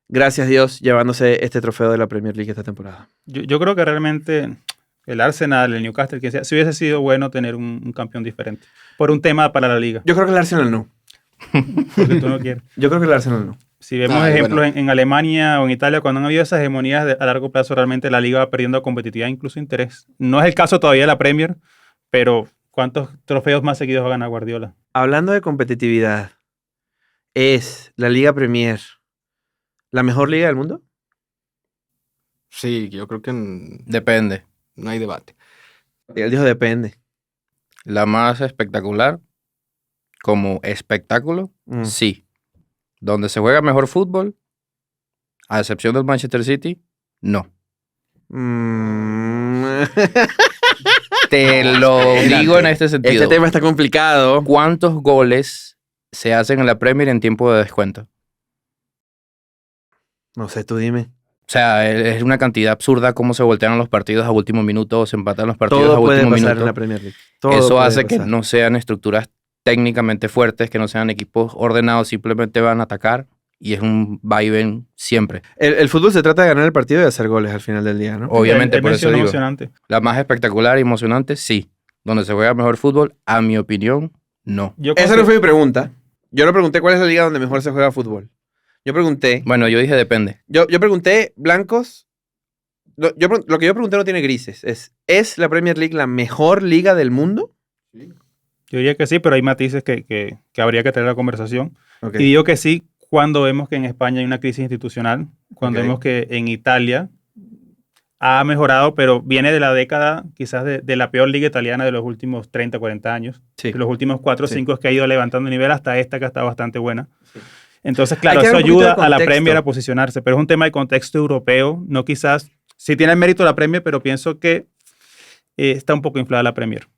gracias a Dios, llevándose este trofeo de la Premier League esta temporada. Yo creo que realmente el Arsenal, el Newcastle, quien sea, si hubiese sido bueno tener un campeón diferente. Por un tema para la liga. Yo creo que el Arsenal no. Porque tú no quieres. Yo creo que el Arsenal no. Si vemos Ay, ejemplos bueno. en Alemania o en Italia, cuando han habido esas hegemonías a largo plazo, realmente la liga va perdiendo competitividad, incluso interés. No es el caso todavía de la Premier, pero ¿cuántos trofeos más seguidos va a ganar Guardiola? Hablando de competitividad, ¿es la Liga Premier la mejor liga del mundo? Sí, yo creo que Depende. no hay debate. Él dijo depende. La más espectacular, como espectáculo, Mm. sí. Donde se juega mejor fútbol, a excepción del Manchester City, no. Mm. Te lo digo en este sentido. Este tema está complicado. ¿Cuántos goles se hacen en la Premier en tiempo de descuento? No sé, tú dime. O sea, es una cantidad absurda cómo se voltean los partidos a último minuto o se empatan los partidos Todo a puede último pasar minuto. en la Premier League. Todo Eso puede hace que pasar. no sean estructuras técnicamente fuertes, que no sean equipos ordenados, simplemente van a atacar y es un vaivén siempre. El fútbol se trata de ganar el partido y hacer goles al final del día, ¿no? Obviamente, Él por eso mencionó digo, emocionante. la más espectacular y emocionante, sí. Donde se juega mejor fútbol, a mi opinión, no. Yo Esa no considero- fue mi pregunta. Yo no pregunté cuál es la liga donde mejor se juega fútbol. Yo pregunté, Bueno, yo dije depende. yo pregunté blancos. Lo que yo pregunté no tiene grises. ¿Es la Premier League la mejor liga del mundo? Yo diría que sí, pero hay matices que habría que tener la conversación. Ok. Y digo que sí cuando vemos que en España hay una crisis institucional, cuando Ok. vemos que en Italia ha mejorado, pero viene de la década quizás de la peor liga italiana de los últimos 30, 40 años. Sí. De los últimos 4 o Sí. 5 es que ha ido levantando nivel hasta esta que está bastante buena. Entonces, claro, Hay que eso dar un poquito de ayuda a la contexto. Premier a posicionarse, pero es un tema de contexto europeo, no quizás, sí tiene el mérito la Premier, pero pienso que está un poco inflada la Premier.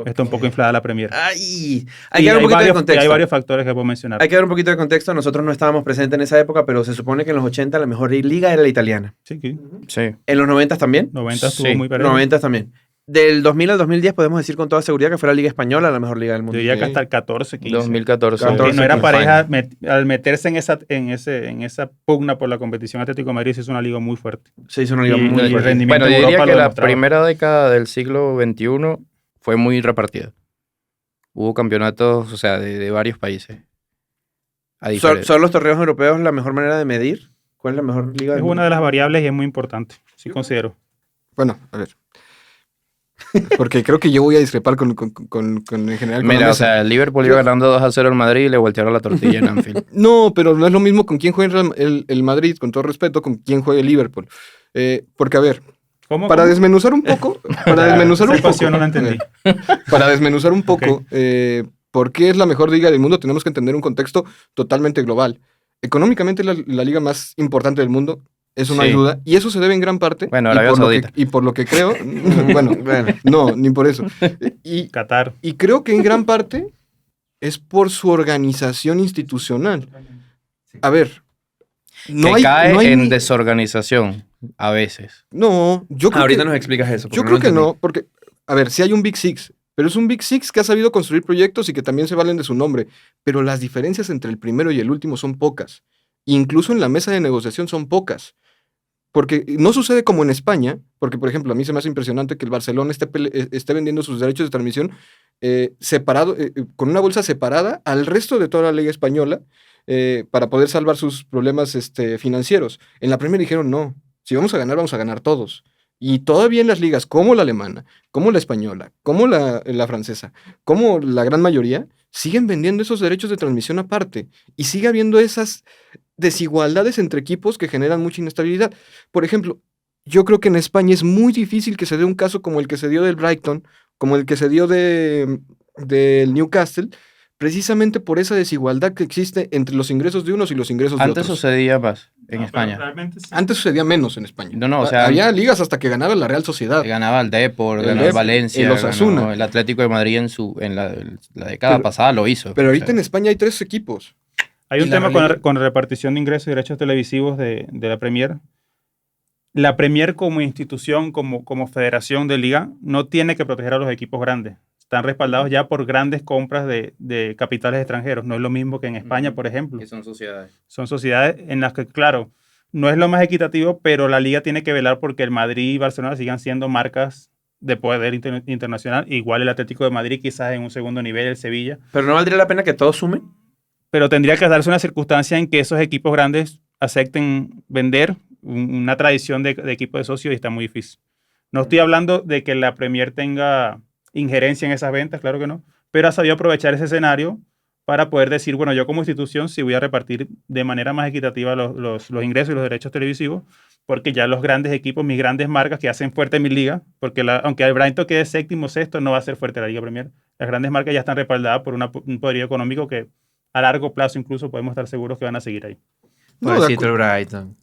Está un poco inflada la Premier. Ay, Y hay que dar un poquito de varios, y contexto. hay varios factores que puedo mencionar. Hay que dar un poquito de contexto. Nosotros no estábamos presentes en esa época, pero se supone que en los 80 la mejor liga era la italiana. Sí, sí. Sí. En los 90 también. 90 estuvo Sí, muy parejo. 90 también. Del 2000 al 2010 podemos decir con toda seguridad que fue la liga española la mejor liga del Yo mundo. diría que Sí. hasta el 14, 15. 2014. Porque Porque no era 15 pareja, al meterse en esa pugna por la competición, Atlético de Madrid se hizo una liga muy fuerte. Se hizo una liga Y- muy y fuerte. rendimiento Bueno, en yo diría Europa que lo la demostraba. primera década del siglo XXI fue muy repartida. Hubo campeonatos, o sea, de varios países. ¿Son los torneos europeos la mejor manera de medir? ¿Cuál es la mejor liga del Es mundo? una de las variables y es muy importante, sí considero. Bueno, a ver. Porque creo que yo voy a discrepar con en general con la Mira, o mesa. sea, el Liverpool iba ganando 2-0 al Madrid y le voltearon la tortilla en Anfield. No, pero no es lo mismo con quién juega el Madrid, con todo respeto, con quién juega el Liverpool. Porque, a ver, ¿Cómo? para desmenuzar un poco, Esa ecuación no la entendí. Para desmenuzar un poco, Ok. por qué es la mejor liga del mundo, tenemos que entender un contexto totalmente global. Económicamente, la liga más importante del mundo, eso no hay Sí. duda, y eso se debe en gran parte, Bueno, y, Arabia por lo que, Saudita. y por lo que creo, bueno, Bueno, no, ni por eso. Y, Qatar. y creo que en gran parte es por su organización institucional. A ver, no que hay, no hay cae en ni- desorganización a veces. No, yo creo ahorita que, nos explicas eso. porque yo no creo lo que entendí. no, porque, a ver, sí hay un Big Six, pero es un Big Six que ha sabido construir proyectos y que también se valen de su nombre, pero las diferencias entre el primero y el último son pocas. Incluso en la mesa de negociación son pocas. Porque no sucede como en España, porque, por ejemplo, a mí se me hace impresionante que el Barcelona esté vendiendo sus derechos de transmisión separado, con una bolsa separada al resto de toda la liga española para poder salvar sus problemas financieros. En la Premier dijeron, no, si vamos a ganar todos. Y todavía en las ligas como la alemana, como la española, como la francesa, como la gran mayoría, siguen vendiendo esos derechos de transmisión aparte. Y sigue habiendo esas desigualdades entre equipos que generan mucha inestabilidad. Por ejemplo, yo creo que en España es muy difícil que se dé un caso como el que se dio del Brighton, como el que se dio del Newcastle, precisamente por esa desigualdad que existe entre los ingresos de unos y los ingresos de Antes otros. sucedía más en No, pero España. realmente sí. Antes sucedía menos en España. No, o sea, había ligas hasta que ganaba la Real Sociedad. Ganaba el Depor, El ganó el Depor, Valencia, el Osasuna. ganó el Atlético de Madrid en la década Pero- pasada lo hizo. Pero O ahorita sea, en España hay 3 equipos. Hay Y un la tema realidad- con repartición de ingresos y derechos televisivos de la Premier. La Premier como institución, como federación de liga, no tiene que proteger a los equipos grandes. Están respaldados ya por grandes compras de capitales extranjeros. No es lo mismo que en España, por ejemplo. que son sociedades. Son sociedades en las que, claro, no es lo más equitativo, pero la liga tiene que velar porque el Madrid y Barcelona sigan siendo marcas de poder internacional. Igual el Atlético de Madrid, quizás en un segundo nivel, el Sevilla. Pero no valdría la pena que todos sumen. Pero tendría que darse una circunstancia en que esos equipos grandes acepten vender una tradición de equipo de socios y está muy difícil. No estoy hablando de que la Premier tenga injerencia en esas ventas, claro que no, pero ha sabido aprovechar ese escenario para poder decir, bueno, yo como institución sí voy a repartir de manera más equitativa los ingresos y los derechos televisivos, porque ya los grandes equipos, mis grandes marcas que hacen fuerte mi liga, porque aunque el Brighton quede séptimo o sexto, no va a ser fuerte la Liga Premier. Las grandes marcas ya están respaldadas por un poderío económico que a largo plazo incluso podemos estar seguros que van a seguir ahí. No, de Pobrecito acu- el Brighton.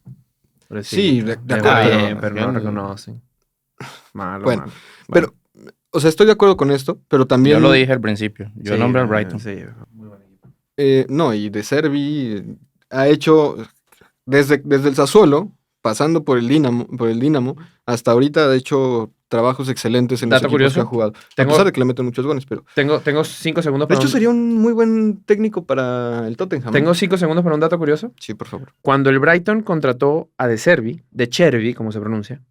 Pobrecito. Sí, de Les acuerdo, va pero- bien, pero no lo reconocen. Malo, Bueno, malo. pero, o sea, estoy de acuerdo con esto, pero también... Yo lo dije al principio. Yo Sí, nombré al Brighton. Sí, muy buen equipo. No, y De Zerbi ha hecho, desde el Sassuolo, pasando por el Dinamo, hasta ahorita ha hecho trabajos excelentes en los Dato equipos curioso, que ha jugado. tengo- A pesar de que le meten muchos goles, pero... Tengo 5 segundos De para hecho, un... sería un muy buen técnico para el Tottenham. Tengo 5 segundos para un dato curioso. Sí, por favor. Cuando el Brighton contrató a De Chervi, como se pronuncia,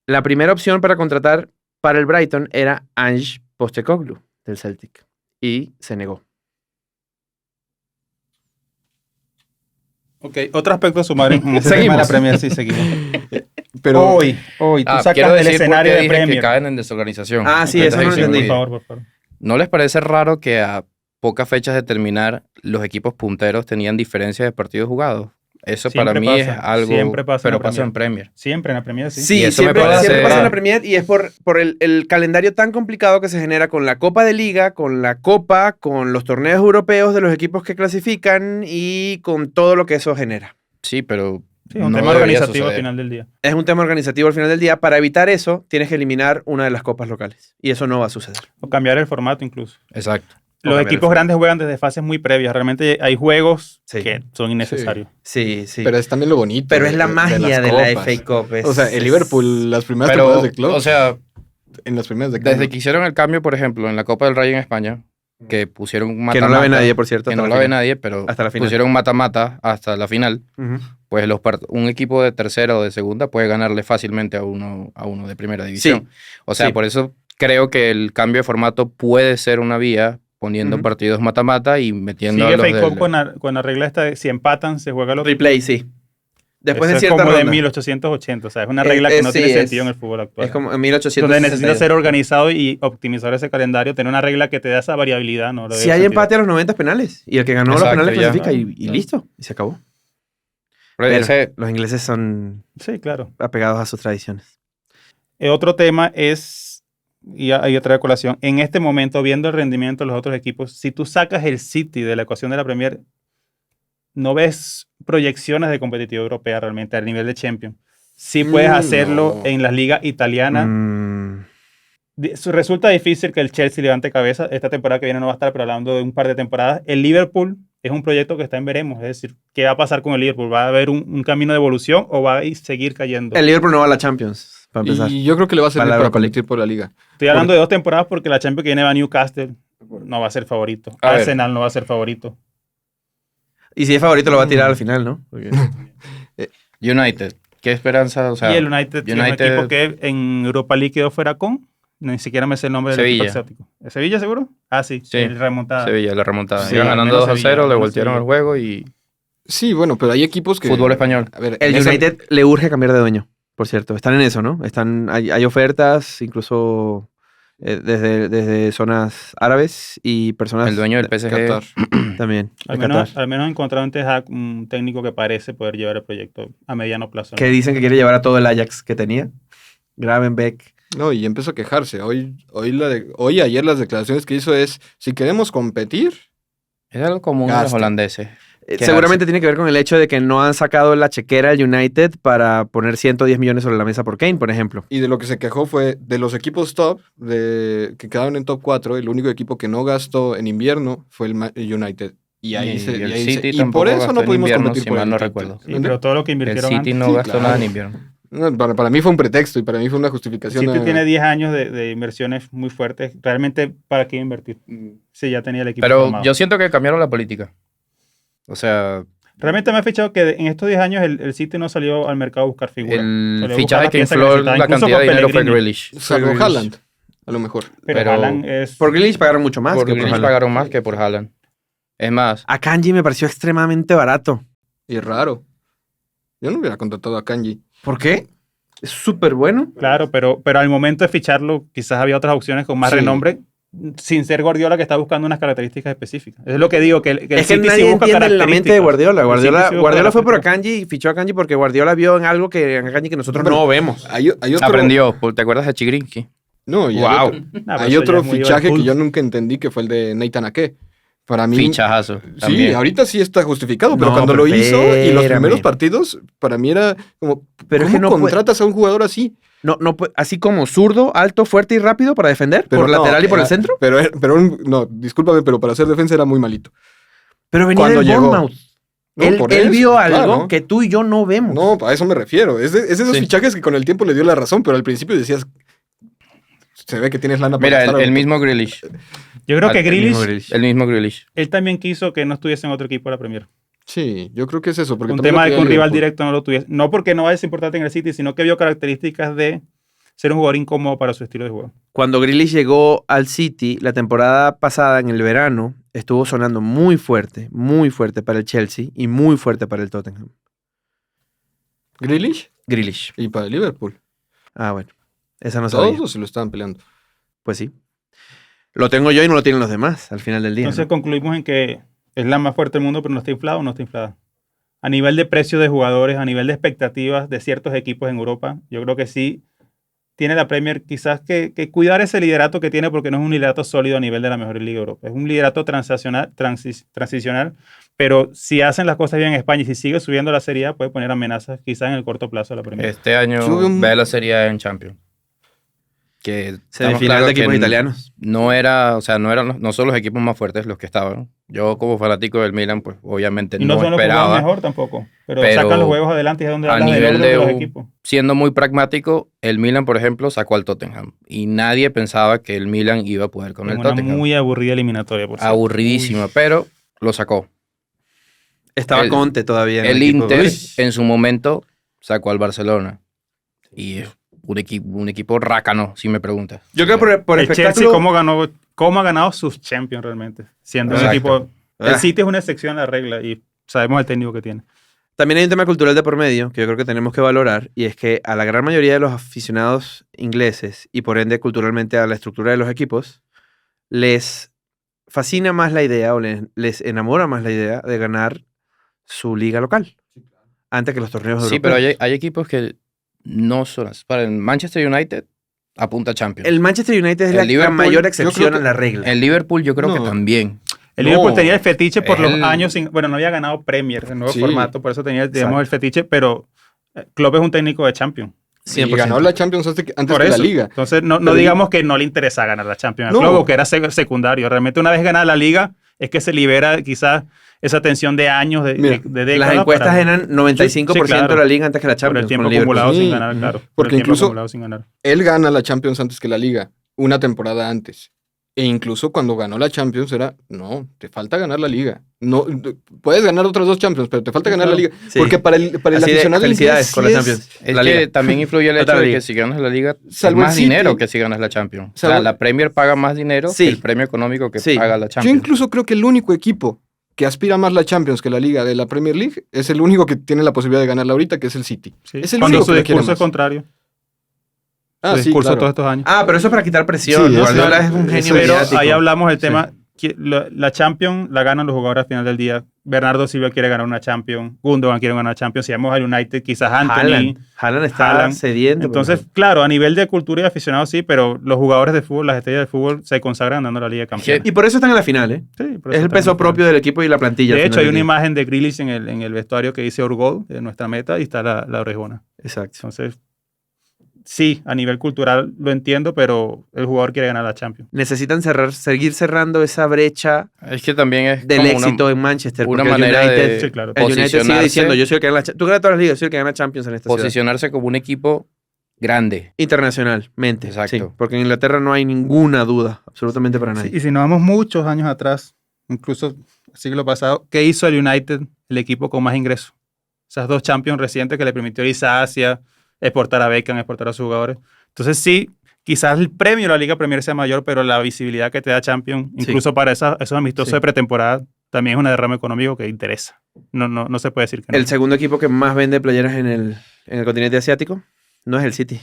la primera opción para contratar para el Brighton era Ange Postecoglou del Celtic y se negó. Ok, otro aspecto a sumar en ese tema de la Seguimos. Premier, sí, seguimos. Pero Hoy, tú Quiero sacas el decir escenario por qué de dije que Premier. caen en desorganización. Ah, sí, Ustedes eso no lo dicen, entendí. Por favor, por favor. ¿No les parece raro que a pocas fechas de terminar los equipos punteros tenían diferencias de partidos jugados? Eso Siempre para mí pasa, es algo, siempre pasa en pero la pasa en Premier. Premier. Siempre en la Premier, sí. Sí, Y eso me siempre, parece- siempre pasa en la Premier y es por el calendario tan complicado que se genera con la Copa de Liga, con la Copa, con los torneos europeos de los equipos que clasifican y con todo lo que eso genera. Sí, pero Sí, es un no tema debería organizativo al suceder. final del día. Es un tema organizativo al final del día. Para evitar eso, tienes que eliminar una de las copas locales. Y eso no va a suceder. O cambiar el formato incluso. Exacto. Los cambiar el equipos grandes juegan desde fases muy previas. Realmente hay juegos Sí. que son innecesarios. Sí, sí. Pero es también lo bonito. Pero es la de magia las de la copas. FA Cup. O sea, el Liverpool, las primeras Pero, temporadas de club, o sea, en las primeras de desde club. que hicieron el cambio, por ejemplo, en la Copa del Rey en España, que pusieron un Que no la ve mata-mata, nadie, por cierto. que hasta no la la ve final. nadie, pero Hasta la final. pusieron mata-mata hasta la final, Ujú. pues un equipo de tercera o de segunda puede ganarle fácilmente a uno de primera división. O sea, sí. por eso creo que el cambio de formato puede ser una vía poniendo Ujú. partidos mata-mata y metiendo a Sigue los FA Cup del... con la regla esta de si empatan, se juega el otro. Replay, sí. Después Eso de es cierta como de ronda. 1880. O sea, es una regla que no sí, tiene es- sentido en el fútbol actual. Es como en 1800. Donde necesitas ser organizado y optimizar ese calendario, tener una regla que te da esa variabilidad. No le Si veo hay sentido. empate a los 90 penales. Y el que ganó los Exacto, penales ya. clasifica y Ya. listo. Y se acabó. Pero Pero ese- los ingleses son Sí, claro. apegados a sus tradiciones. Otro tema es, y ahí otra colación, en este momento, viendo el rendimiento de los otros equipos, si tú sacas el City de la ecuación de la Premier, no ves proyecciones de competitividad europea realmente al nivel de Champions. Sí puedes hacerlo no. en las ligas italianas. Mm, Resulta difícil que el Chelsea levante cabeza. Esta temporada que viene no va a estar, pero hablando de un par de temporadas. El Liverpool es un proyecto que está en veremos. Es decir, ¿qué va a pasar con el Liverpool? ¿Va a haber un camino de evolución o va a seguir cayendo? El Liverpool no va a la Champions, para empezar. Y yo creo que le va a servir Para la para Europa League. competir por la liga. Estoy hablando de 2 temporadas porque la Champions que viene va a Newcastle. No va a ser favorito. A ver. Arsenal no va a ser favorito. Y si es favorito lo va a tirar al final, ¿no? Porque- United, ¿qué esperanza? O sea, y el United, es un United- equipo que en Europa League quedó fuera con. Ni siquiera me sé el nombre del equipo Sevilla. asiático. ¿Es Sevilla seguro? Ah, sí. Sí. El remontada. Sevilla, la remontada. Sí, Iban al ganando menos 2-0, Sevilla, al le menos voltearon Sevilla. el juego y Sí, bueno, pero hay equipos que... fútbol español. A ver, El en esa- United le urge cambiar de dueño, por cierto. Están en eso, ¿no? Hay ofertas, incluso desde zonas árabes y personas El dueño del PSG. Qatar. también. Al de menos, Qatar, al menos encontraron en Ten Hag un técnico que parece poder llevar el proyecto a mediano plazo. ¿no? que dicen que quiere llevar a todo el Ajax que tenía. Gravenbeck. No, y empezó a quejarse. Hoy, ayer las declaraciones que hizo es, si queremos competir, Es algo común de los Gaste. holandeses. Quejarse. Seguramente tiene que ver con el hecho de que no han sacado la chequera al United para poner 110 millones sobre la mesa por Kane, por ejemplo. y de lo que se quejó fue de los equipos top, que quedaron en top 4, el único equipo que no gastó en invierno fue el United. Y ahí Y se... el y ahí City y tampoco por eso gastó no en pudimos invierno, competir si por mal el no título. recuerdo. Sí, pero todo lo que El invirtieron City antes. no Sí, gastó claro. nada en invierno. No, para mí fue un pretexto y para mí fue una El justificación. City a- tiene 10 años de inversiones muy fuertes. Realmente, ¿para qué invertir? Sí, ya tenía el equipo Pero formado. yo siento que cambiaron la política. O sea, Realmente me ha fichado que en estos 10 años el City no salió al mercado a buscar figuras. el Salió a buscar fichaje las que piezas infló necesitaba, la incluso cantidad de por dinero fue Pellegrini. Grealish. Salvo Grealish. Haaland, a lo mejor. Pero Haaland es... Por Grealish pagaron mucho más. Por que por Grealish Haaland. pagaron más que por Haaland. Es más, A Kanji me pareció extremadamente barato. Y es raro. Yo no hubiera contratado a Kanji. ¿Por qué? Es súper bueno. Claro, pero al momento de ficharlo, quizás había otras opciones con más Sí. renombre, sin ser Guardiola que está buscando unas características específicas. Es lo que digo, que el Es que City sí nadie busca entiende la mente de características. Guardiola. El City Guardiola, sí busca Guardiola fue por características. Akanji y fichó a Kanji porque Guardiola vio en algo que en Akanji que nosotros Bueno, no vemos. Hay otro... aprendió. ¿Te acuerdas de Chigrinsky? No, y Wow. hay otro, Ah, pero hay eso otro ya es muy fichaje que Liverpool. yo nunca entendí, que fue el de Nathan Ake. Para mí... Fichajazo. Sí, también. ahorita sí está justificado, pero No, cuando pero lo hizo y los espérame. primeros partidos, para mí era como, Pero es ¿cómo que no puede- contratas a un jugador así? No, así como zurdo, alto, fuerte y rápido para defender, Pero por no, lateral y por era- el centro. No, discúlpame, pero para hacer defensa era muy malito. Pero venía cuando del llegó. Bournemouth. No, él por él eso, vio algo claro. que tú y yo no vemos. No, a eso me refiero. Es de esos Sí. fichajes que con el tiempo le dio la razón, pero al principio decías, Se ve que tienes lana para Mira, gastar el ahorita. mismo Grealish. Yo creo que El mismo Grealish, Grealish. El mismo Grealish. él también quiso que no estuviese en otro equipo de la Premier. Sí, yo creo que es eso. Porque Un también tema lo de que quería un rival Liverpool. directo no lo tuviese. No porque no es importante en el City, sino que vio características de ser un jugador incómodo para su estilo de juego. Cuando Grealish llegó al City, la temporada pasada, en el verano, estuvo sonando muy fuerte para el Chelsea y muy fuerte para el Tottenham. Grealish Grealish. y para el Liverpool. Ah, bueno. Esa no sabía. Todos se lo estaban peleando. Pues sí. Lo tengo yo y no lo tienen los demás al final del día. Entonces ¿no? concluimos en que es la más fuerte del mundo, pero no está inflada o no está inflada. A nivel de precio de jugadores, a nivel de expectativas de ciertos equipos en Europa, yo creo que sí tiene la Premier quizás que cuidar ese liderato que tiene, porque no es un liderato sólido a nivel de la mejor liga de Europa. Es un liderato transicional, pero si hacen las cosas bien en España y si sigue subiendo la Serie A, puede poner amenazas quizás en el corto plazo a la Premier. Este año Yo veo un- ve la Serie A en Champions. Que estamos Semifinal claros de que equipos italianos. no era, o sea, no son los equipos más fuertes los que estaban. Yo como fanático del Milan, pues obviamente Y no no son los que juegan esperaba. mejor tampoco, pero Pero sacan los juegos adelante y es donde a hablas del nivel orden de de los un- equipos. Siendo muy pragmático, el Milan, por ejemplo, sacó al Tottenham. Y nadie pensaba que el Milan iba a poder con Es el una Tottenham. muy aburrida eliminatoria, por cierto. Aburridísima, pero lo sacó. Estaba el- Conte todavía. en El equipo. Inter, Uy. en su momento, sacó al Barcelona. Y es un equipo rácano, si me preguntas. Yo creo que por El Chelsea, espectáculo... ¿cómo ha ganado sus Champions realmente? Siendo un Exacto. equipo... El Ah. City es una excepción a la regla y sabemos el técnico que tiene. También hay un tema cultural de por medio que yo creo que tenemos que valorar, y es que a la gran mayoría de los aficionados ingleses y por ende culturalmente a la estructura de los equipos, les fascina más la idea o les enamora más la idea de ganar su liga local antes que los torneos Sí, europeos. pero hay equipos que no son así. Para el Manchester United, apunta a Champions. El Manchester United es El la Liverpool, mayor yo excepción creo a la regla. El Liverpool yo creo que No. también. El No, Liverpool tenía el fetiche por es los el- años sin... Bueno, no había ganado Premier, el nuevo Sí. formato, por eso tenía, digamos, Exacto. el fetiche, pero Klopp es un técnico de Champions. 100%. Y ganó la Champions antes que Por la eso. Liga. Entonces, no Pero- digamos que no le interesa ganar la Champions a No. Klopp o que era secundario. Realmente una vez ganada la Liga, es que se libera quizás esa tensión de años, de Mira, décadas. Las encuestas para- eran 95% Sí, claro. de la liga antes que la por Champions. el tiempo con Liverpool. acumulado Sí. sin ganar, claro. Por Porque el tiempo incluso- acumulado sin ganar. Él gana la Champions antes que la Liga, una temporada antes. E incluso cuando ganó la Champions era, no, te falta ganar la Liga. No, puedes ganar otras dos Champions, pero te falta ganar la Liga. Sí. Porque para el Así de aficionado felicidades inglés con sí la es- Champions. Es La que liga. también influye el Otra hecho de liga. que si ganas la liga, es Salvo el más City. dinero que si ganas la Champions. O sea, Salvo- la Premier paga más dinero Sí. que el premio económico que Sí. paga la Yo Champions. incluso creo que el único equipo que aspira más la Champions que la Liga de la Premier League es el único que tiene la posibilidad de ganarla ahorita, que es el City. Sí. Es el Cuando único su que le quiere discurso es más. contrario. Ah, Su sí, discurso claro. todos estos años. Ah, pero eso es para quitar presión. Sí, ¿no? eso- Guardiola es un genio eso- Pero mediático. ahí hablamos del Sí. tema. La Champions la ganan los jugadores al final del día. Bernardo Silva quiere ganar una Champions. Gundogan quiere ganar una Champions. Si vamos al United, quizás Anthony. Haaland está Haaland. sediento. Entonces, claro, a nivel de cultura y aficionados sí, pero los jugadores de fútbol, las estrellas de fútbol, se consagran dando la Liga de Campeones. y por eso están en la final, ¿eh? Sí, por Es eso el peso estamos propio del equipo y la plantilla. De al hecho, final hay del una día. imagen de Grealish en el vestuario que dice Orgol, de nuestra meta, y está la orejona. Exacto. Entonces, sí, a nivel cultural lo entiendo, pero el jugador quiere ganar la Champions. Necesitan seguir cerrando esa brecha Es que también es del como éxito en Manchester. una porque el manera United, de Sí, claro. el United sigue posicionarse- diciendo, yo soy el que gana la Champions. Tú ganas todas las ligas, yo soy el que gana Champions en esta ciudad. posicionarse como un equipo grande. Internacionalmente. Exacto. Sí, porque en Inglaterra no hay ninguna duda, absolutamente para nadie. Sí, y si nos vamos muchos años atrás, incluso el siglo pasado, ¿qué hizo el United, el equipo con más ingresos? Esas dos Champions recientes que le permitió irse a Asia, exportar a Beckham, exportar a sus jugadores. Entonces sí, quizás el premio de la Liga Premier sea mayor, pero la visibilidad que te da Champions, incluso para esos amistosos Sí. de pretemporada, también es una derrama económico que interesa. No se puede decir que no. El segundo equipo que más vende playeras en el continente asiático no es el City,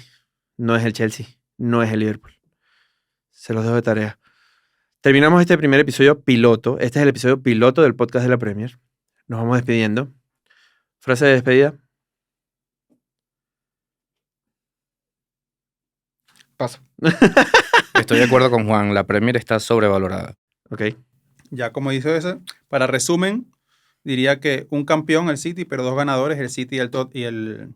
no es el Chelsea, no es el Liverpool. Se los dejo de tarea. Terminamos este primer episodio piloto. Este es el episodio piloto del podcast de la Premier. Nos vamos despidiendo. Frase de despedida. Paso. Estoy de acuerdo con Juan, la Premier está sobrevalorada. Ok. Ya como dice ese, para resumen, diría que un campeón el City, pero dos ganadores, el City y el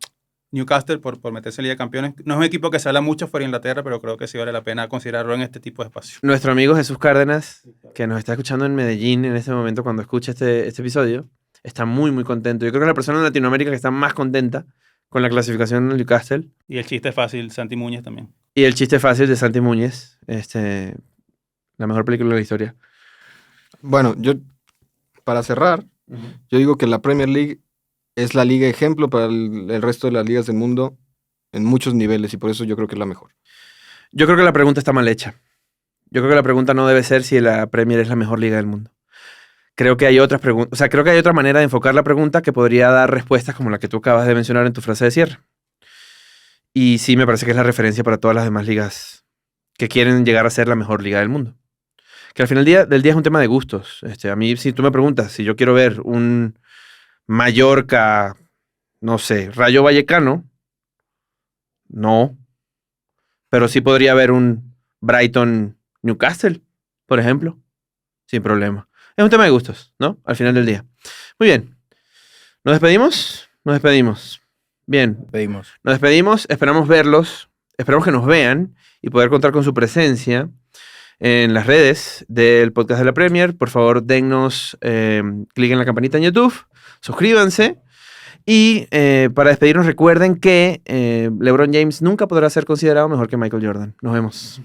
Newcastle por meterse en Liga de Campeones. No es un equipo que se habla mucho fuera de Inglaterra, pero creo que sí vale la pena considerarlo en este tipo de espacio. Nuestro amigo Jesús Cárdenas, que nos está escuchando en Medellín en este momento cuando escucha este episodio, está muy, muy contento. Yo creo que es la persona en Latinoamérica que está más contenta con la clasificación del Newcastle. Y el chiste fácil, Santi Muñez también. Y el chiste fácil de Santi Muñez, la mejor película de la historia. Bueno, para cerrar, yo digo que la Premier League es la liga ejemplo para el resto de las ligas del mundo en muchos niveles y por eso yo creo que es la mejor. Yo creo que la pregunta está mal hecha. Yo creo que la pregunta no debe ser si la Premier es la mejor liga del mundo. Creo que hay otras preguntas, o sea, creo que hay otra manera de enfocar la pregunta que podría dar respuestas como la que tú acabas de mencionar en tu frase de cierre. Y sí me parece que es la referencia para todas las demás ligas que quieren llegar a ser la mejor liga del mundo. Que al final del día es un tema de gustos. A mí, si tú me preguntas si yo quiero ver un Mallorca, no sé, Rayo Vallecano, no. Pero sí podría haber un Brighton Newcastle, por ejemplo, sin problema. Es un tema de gustos, ¿no? Al final del día. Muy bien. ¿Nos despedimos? Nos despedimos. Bien. Pedimos. Nos despedimos. Esperamos verlos. Esperamos que nos vean y poder contar con su presencia en las redes del podcast de la Premier. Por favor, dennos clic en la campanita en YouTube. Suscríbanse. Y para despedirnos, recuerden que LeBron James nunca podrá ser considerado mejor que Michael Jordan. Nos vemos.